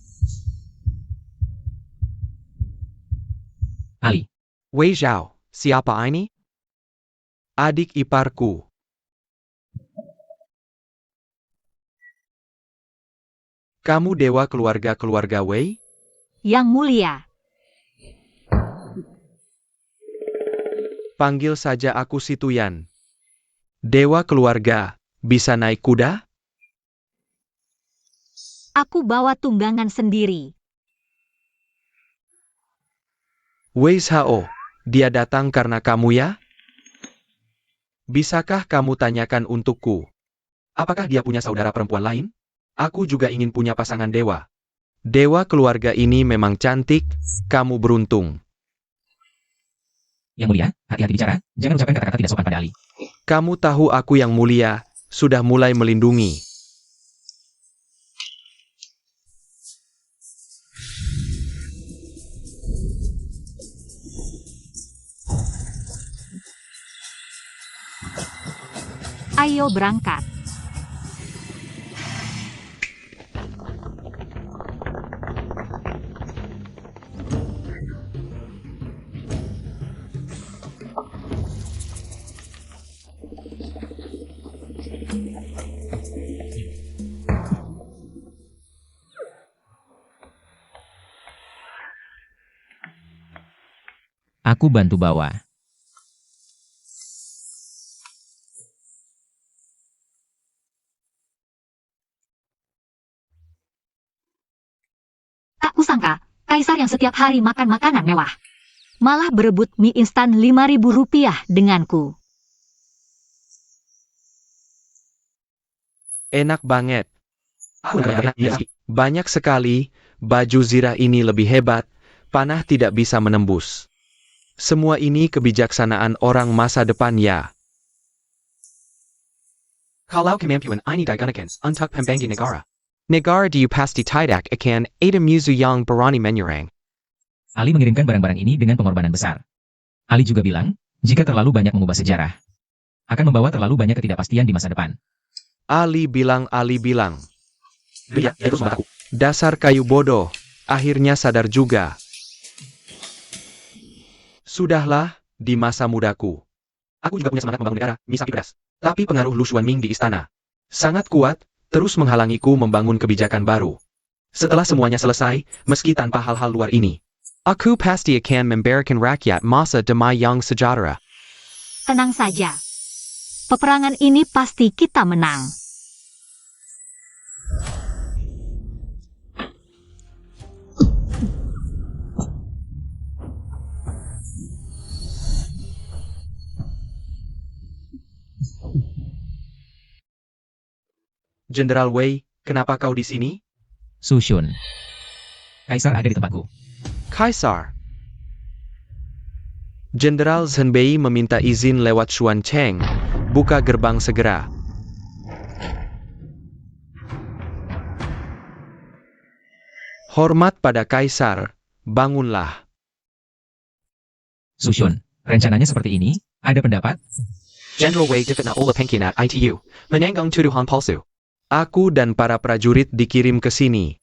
Ali, Wei Zhao, siapa ini? Adik iparku. Kamu dewa keluarga Wei? Yang mulia, Panggil saja aku si Tuyan. Dewa keluarga, bisa naik kuda? aku bawa tunggangan sendiri. Wei Zhao, dia datang karena kamu ya? Bisakah kamu tanyakan untukku? Apakah dia punya saudara perempuan lain? Aku juga ingin punya pasangan dewa. Dewa keluarga ini memang cantik, kamu beruntung. yang mulia, hati-hati bicara, jangan ucapkan kata-kata tidak sopan pada Ali. Kamu tahu aku yang mulia, sudah mulai melindungi. Ayo berangkat. Aku bantu bawa. Tak kusangka, kaisar yang setiap hari makan makanan mewah, malah berebut mie instan Rp5.000 denganku. Enak banget. Banyak sekali, baju zirah ini lebih hebat, panah tidak bisa menembus. Semua ini kebijaksanaan orang masa depan ya. Kalau kemampuan ini digunakan untuk pembangkit negara. Negara diu pasti tidak akan ada musuh yang berani menyerang. Ali mengirimkan barang-barang ini dengan pengorbanan besar. Ali juga bilang, jika terlalu banyak mengubah sejarah, akan membawa terlalu banyak ketidakpastian di masa depan. Ali bilang. Ya, itu sumpah aku. Dasar kayu bodoh, akhirnya sadar juga. Sudahlah, di masa mudaku. Aku juga punya semangat membangun negara, sapi pedas. Tapi pengaruh Lu Xuanming di istana sangat kuat, terus menghalangiku membangun kebijakan baru. Setelah semuanya selesai, meski tanpa hal-hal luar ini, Aku pasti akan memberikan rakyat masa depan yang sejahtera. Tenang saja. Peperangan ini pasti kita menang. Jenderal Wei, kenapa kau di sini? Sushun. Kaisar ada di tempatku. Kaisar, Jenderal Zhenbei meminta izin lewat Xuan Cheng. Buka gerbang segera. Hormat pada Kaisar, bangunlah. Sushun, rencananya seperti ini, ada pendapat? General Wei difitnah oleh pengkhianat ITU, menanggung tuduhan palsu. Aku dan para prajurit dikirim ke sini.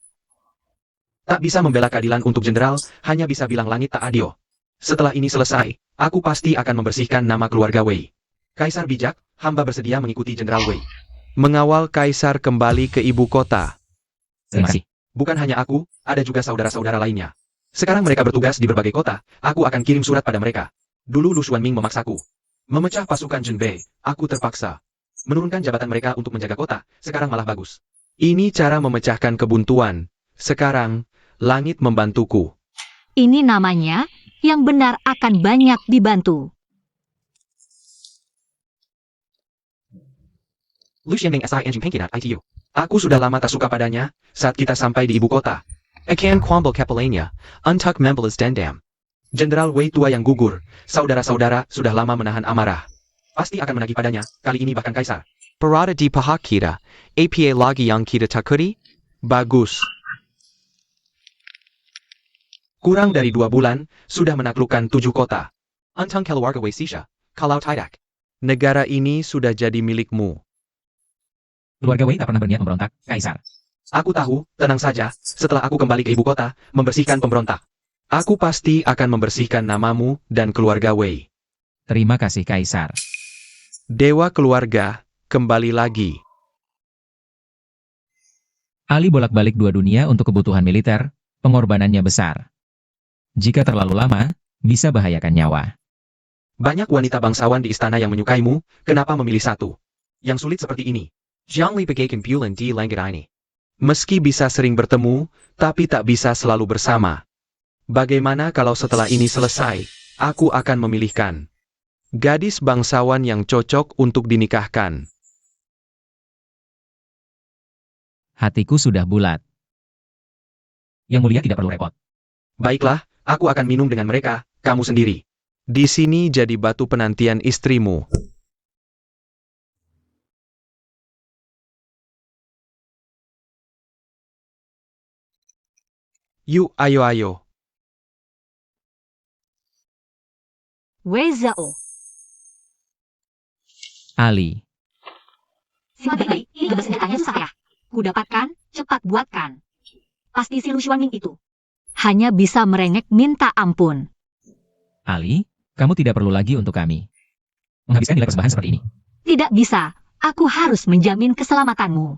Tak bisa membela keadilan untuk jenderal, hanya bisa bilang langit tak adil. Setelah ini selesai, aku pasti akan membersihkan nama keluarga Wei. Kaisar bijak, hamba bersedia mengikuti Jenderal Wei. Mengawal Kaisar kembali ke ibu kota. Terima kasih. Bukan hanya aku, ada juga saudara-saudara lainnya. Sekarang mereka bertugas di berbagai kota, aku akan kirim surat pada mereka. Dulu Lu Xuanming memaksaku memecah pasukan Zhenbei, aku terpaksa menurunkan jabatan mereka untuk menjaga kota, sekarang malah bagus. Ini cara memecahkan kebuntuan. Sekarang, langit membantuku. Ini namanya, yang benar akan banyak dibantu. Lu Xianming SI Engine Pengkhianat ITU. Aku sudah lama tak suka padanya, saat kita sampai di ibu kota. Akan kuambal kepalanya, untuk membalas dendam. Jenderal Wei tua yang gugur, saudara-saudara sudah lama menahan amarah. Pasti akan menagih padanya, kali ini bahkan kaisar. Parada di pihak kita. APA lagi yang kita takuti? Bagus. Kurang dari 2 bulan, sudah menaklukkan 7 kota. Untang keluarga Wei Sisha. Kalau tidak. Negara ini sudah jadi milikmu. Keluarga Wei tak pernah berniat memberontak, Kaisar. Aku tahu, tenang saja, setelah aku kembali ke ibu kota, membersihkan pemberontak. Aku pasti akan membersihkan namamu dan keluarga Wei. Terima kasih, Kaisar. Dewa keluarga, kembali lagi. Ali bolak-balik 2 dunia untuk kebutuhan militer, pengorbanannya besar. Jika terlalu lama, bisa bahayakan nyawa. Banyak wanita bangsawan di istana yang menyukaimu, kenapa memilih satu? Yang sulit seperti ini. Jiang Li bagaikan bulan di langit ini. Meski bisa sering bertemu, tapi tak bisa selalu bersama. Bagaimana kalau setelah ini selesai, aku akan memilihkan gadis bangsawan yang cocok untuk dinikahkan. Hatiku sudah bulat. Yang mulia tidak perlu repot. Baiklah, aku akan minum dengan mereka, kamu sendiri. Di sini jadi batu penantian istrimu. Yuk, ayo. Wei Zhao. Ali, Si Mabei, ini gambar senjatanya susah ya? Ku dapatkan, cepat buatkan. Pasti si Lu Xuanming itu. Hanya bisa merengek minta ampun. Ali, kamu tidak perlu lagi untuk kami menghabiskan nilai persembahan seperti ini. Tidak bisa, aku harus menjamin keselamatanmu.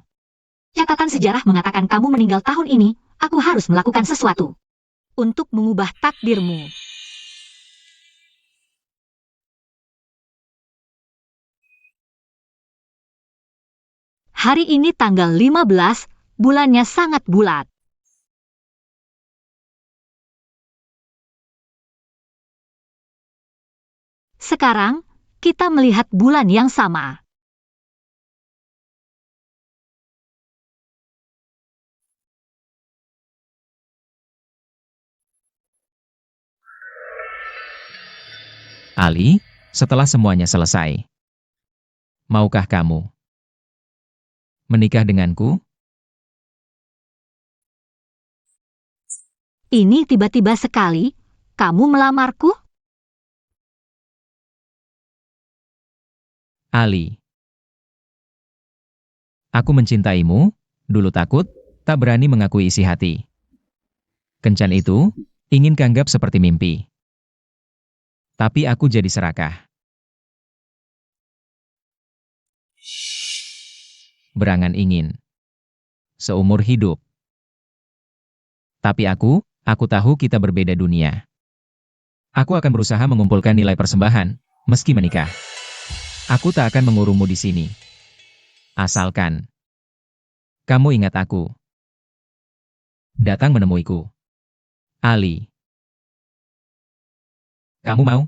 Catatan sejarah mengatakan kamu meninggal tahun ini, aku harus melakukan sesuatu. Untuk mengubah takdirmu. Hari ini tanggal 15, bulannya sangat bulat. Sekarang, kita melihat bulan yang sama. Ali, setelah semuanya selesai, maukah kamu menikah denganku? Ini tiba-tiba sekali, kamu melamarku? Ali, aku mencintaimu, dulu takut, tak berani mengakui isi hati. Kencan itu, ingin kanggap seperti mimpi. Tapi aku jadi serakah. Berangan ingin. Seumur hidup. Tapi aku tahu kita berbeda dunia. Aku akan berusaha mengumpulkan nilai persembahan, meski menikah. Aku tak akan mengurungmu di sini. Asalkan kamu ingat aku. Datang menemuiku. Ali. Kamu mau?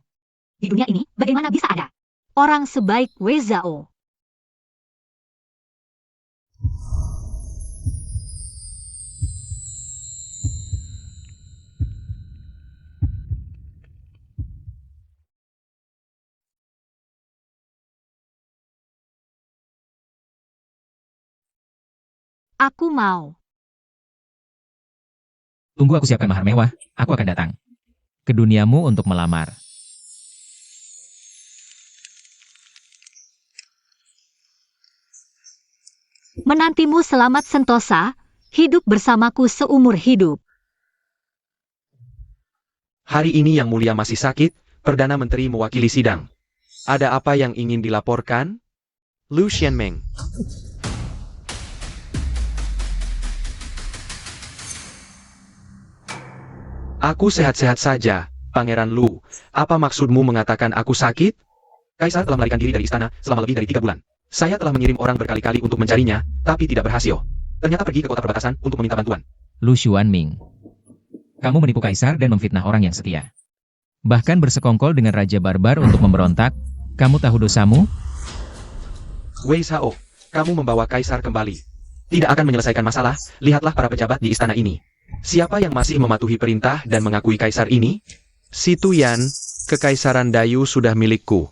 Di dunia ini, bagaimana bisa ada orang sebaik Wei Zhao? Aku mau. Tunggu aku siapkan mahar mewah, aku akan datang ke duniamu untuk melamar. Menantimu selamat sentosa, hidup bersamaku seumur hidup. Hari ini Yang Mulia masih sakit, Perdana Menteri mewakili sidang. Ada apa yang ingin dilaporkan? Lu Xianming. Aku sehat-sehat saja, Pangeran Lu. Apa maksudmu mengatakan aku sakit? Kaisar telah melarikan diri dari istana selama lebih dari 3 bulan. Saya telah mengirim orang berkali-kali untuk mencarinya, tapi tidak berhasil. Ternyata pergi ke kota perbatasan untuk meminta bantuan. Lu Xuanming. Kamu menipu kaisar dan memfitnah orang yang setia. Bahkan bersekongkol dengan Raja Barbar untuk memberontak. Kamu tahu dosamu? Wei Zhao, kamu membawa kaisar kembali. Tidak akan menyelesaikan masalah, lihatlah para pejabat di istana ini. Siapa yang masih mematuhi perintah dan mengakui kaisar ini? Si Tuyan, Kekaisaran Dayu sudah milikku.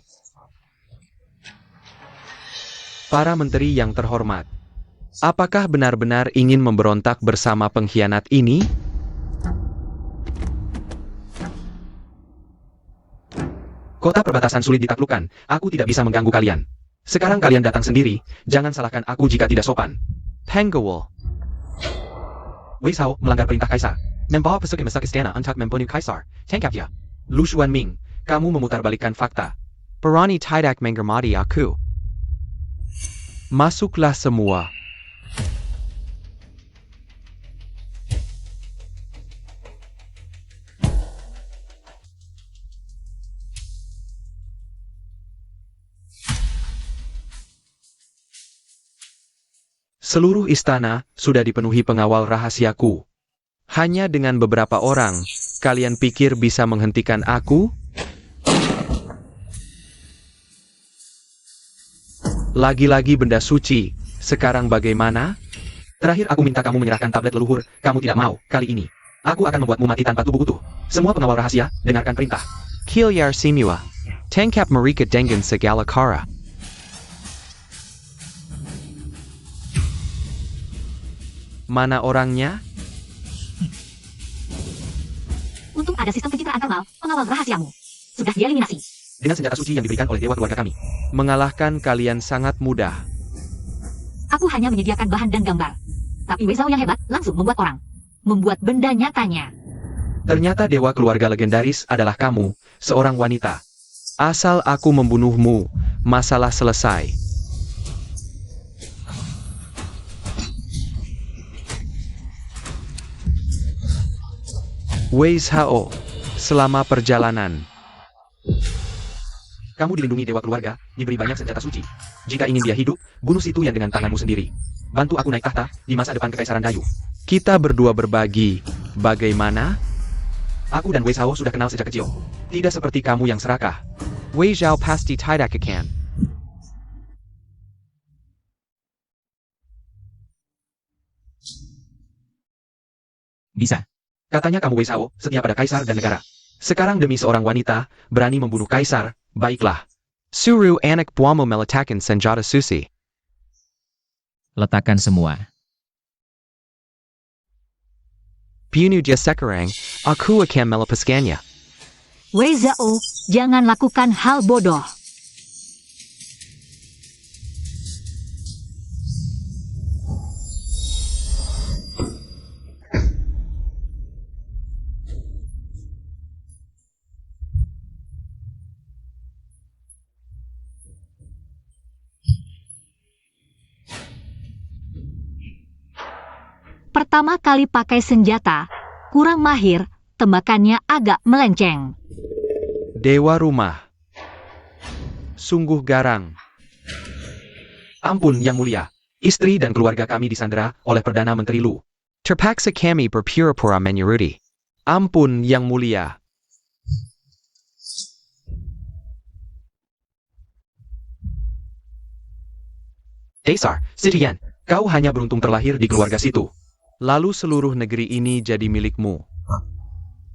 Para menteri yang terhormat, apakah benar-benar ingin memberontak bersama pengkhianat ini? Kota perbatasan sulit ditaklukkan, aku tidak bisa mengganggu kalian. Sekarang kalian datang sendiri, jangan salahkan aku jika tidak sopan. Penggawul. Wei Zhao melanggar perintah kaisar. Membawa pasukan ke istana untuk membunuh kaisar. Tangkap dia. Lu Xuanming, kamu memutarbalikkan fakta. Barani tidak menghormati aku. Masuklah semua. Seluruh istana sudah dipenuhi pengawal rahasiaku. Hanya dengan beberapa orang, kalian pikir bisa menghentikan aku? Lagi-lagi benda suci, sekarang bagaimana? Terakhir aku minta kamu menyerahkan tablet leluhur, kamu tidak mau, kali ini. Aku akan membuatmu mati tanpa tubuh utuh. Semua pengawal rahasia, dengarkan perintah. Kilyar Simua. Tangkap mereka dengan segala cara. Mana orangnya? Untung ada sistem pencitraan thermal, pengawal rahasiamu. Sudah dieliminasi. Dengan senjata suci yang diberikan oleh dewa keluarga kami. Mengalahkan kalian sangat mudah. Aku hanya menyediakan bahan dan gambar. Tapi Wei Zhao yang hebat langsung membuat orang. Membuat benda nyatanya. Ternyata dewa keluarga legendaris adalah kamu, seorang wanita. Asal aku membunuhmu, masalah selesai. Wei Zhao, selama perjalanan. Kamu dilindungi dewa keluarga, diberi banyak senjata suci. Jika ingin dia hidup, bunuh si Tuyan dengan tanganmu sendiri. Bantu aku naik tahta di masa depan Kekaisaran Dayu. Kita berdua berbagi. Bagaimana? Aku dan Wei Zhao sudah kenal sejak kecil. Tidak seperti kamu yang serakah. Wei Zhao pasti tidak akan. Bisa. Katanya kamu Wei Zhao, setia pada kaisar dan negara. Sekarang demi seorang wanita, berani membunuh kaisar, baiklah. Suru anak buamu meletakan senjata suci. Letakkan semua. Bunuh dia sekarang, aku akan melepaskannya. Wei Zhao, jangan lakukan hal bodoh. Pertama kali pakai senjata, kurang mahir, tembakannya agak melenceng. Dewa rumah. Sungguh garang. Ampun, Yang Mulia. Istri dan keluarga kami disandera oleh Perdana Menteri Lu. Terpaksa kami berpura-pura menyuruti. Ampun, Yang Mulia. Kaisar, Sitian, kau hanya beruntung terlahir di keluarga situ. Lalu seluruh negeri ini jadi milikmu.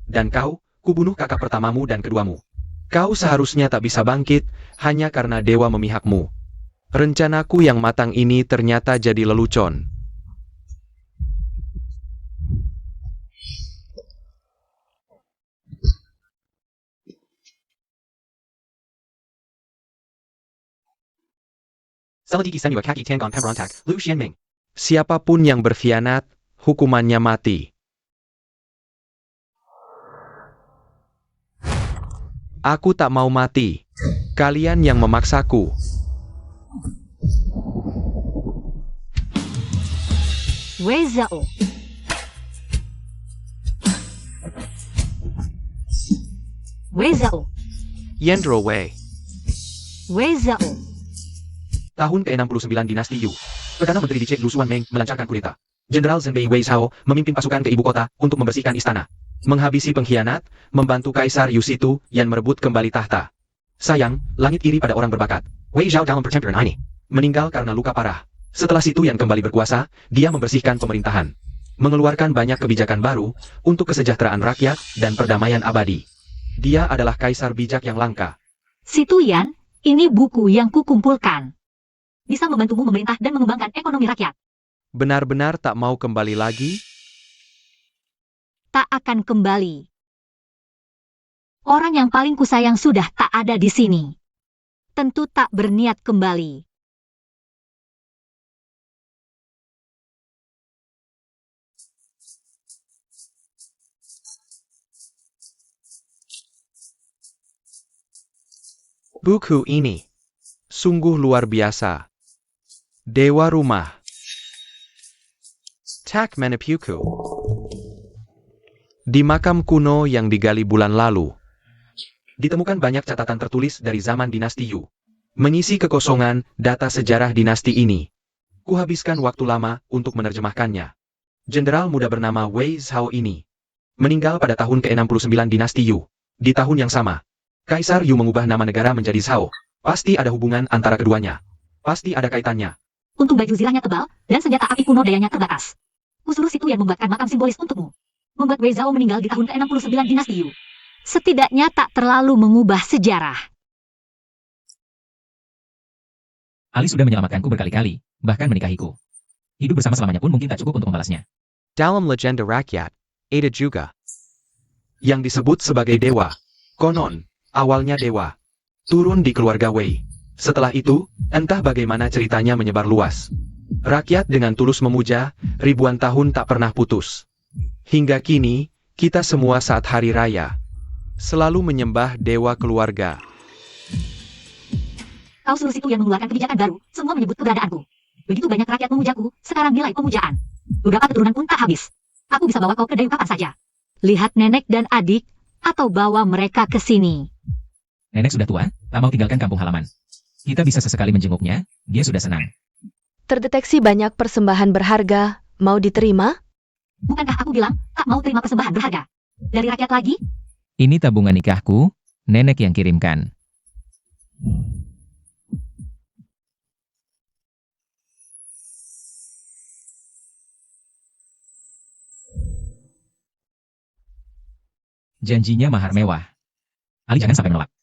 Dan kau, kubunuh kakak pertamamu dan keduamu. Kau seharusnya tak bisa bangkit, hanya karena dewa memihakmu. Rencanaku yang matang ini ternyata jadi lelucon. Siapapun yang berkhianat, hukumannya mati. Aku tak mau mati. Kalian yang memaksaku. Wei Zhao. Wei Zhao. Yendro Wei. Wei Zhao. Tahun ke-69 dinasti Yu. Perdana Menteri Dicek Lu Xuanmeng melancarkan kudeta. Jenderal Zhengbei Wei Zhao memimpin pasukan ke ibu kota untuk membersihkan istana. Menghabisi pengkhianat, membantu Kaisar Yu Situ yang merebut kembali tahta. Sayang, langit iri pada orang berbakat. Wei Zhao dalam pertempuran ini meninggal karena luka parah. Setelah Situ yang kembali berkuasa, dia membersihkan pemerintahan. Mengeluarkan banyak kebijakan baru untuk kesejahteraan rakyat dan perdamaian abadi. Dia adalah kaisar bijak yang langka. Si Tuyan, ini buku yang kukumpulkan. Bisa membantumu memerintah dan mengembangkan ekonomi rakyat. Benar-benar tak mau kembali lagi? Tak akan kembali. Orang yang paling kusayang sudah tak ada di sini. Tentu tak berniat kembali. Buku ini sungguh luar biasa. Dewa Rumah. Tak Menipuku. Di makam kuno yang digali bulan lalu, ditemukan banyak catatan tertulis dari zaman dinasti Yu. Mengisi kekosongan data sejarah dinasti ini. Kuhabiskan waktu lama untuk menerjemahkannya. Jenderal muda bernama Wei Zhao ini meninggal pada tahun ke-69 dinasti Yu. Di tahun yang sama, Kaisar Yu mengubah nama negara menjadi Zhao. Pasti ada hubungan antara keduanya. Pasti ada kaitannya. Untung baju zirahnya tebal, dan senjata api kuno dayanya terbatas. Kusuruh si Tuyan membuatkan makam simbolis untukmu. Membuat Wei Zhao meninggal di tahun ke-69 dinasti Yu. Setidaknya tak terlalu mengubah sejarah. Ali sudah menyelamatkanku berkali-kali, bahkan menikahiku. Hidup bersama-selamanya pun mungkin tak cukup untuk membalasnya. Dalam legenda rakyat, ada juga. Yang disebut sebagai dewa. Konon, awalnya dewa. Turun di keluarga Wei. Setelah itu, entah bagaimana ceritanya menyebar luas. Rakyat dengan tulus memuja, ribuan tahun tak pernah putus. Hingga kini, kita semua saat hari raya selalu menyembah dewa keluarga. Kau suruh si Tuyan mengeluarkan kebijakan baru, semua menyebut keberadaanku. Begitu banyak rakyat memujaku, sekarang nilai pemujaan. Beberapa keturunan pun tak habis. Aku bisa bawa kau ke Dayu kapan saja. Lihat nenek dan adik, atau bawa mereka ke sini. Nenek sudah tua, tak mau tinggalkan kampung halaman. Kita bisa sesekali menjenguknya, dia sudah senang. Terdeteksi banyak persembahan berharga, mau diterima? Bukankah aku bilang, tak mau terima persembahan berharga? Dari rakyat lagi? Ini tabungan nikahku, nenek yang kirimkan. Janjinya mahar mewah. Ali jangan sampai menolak.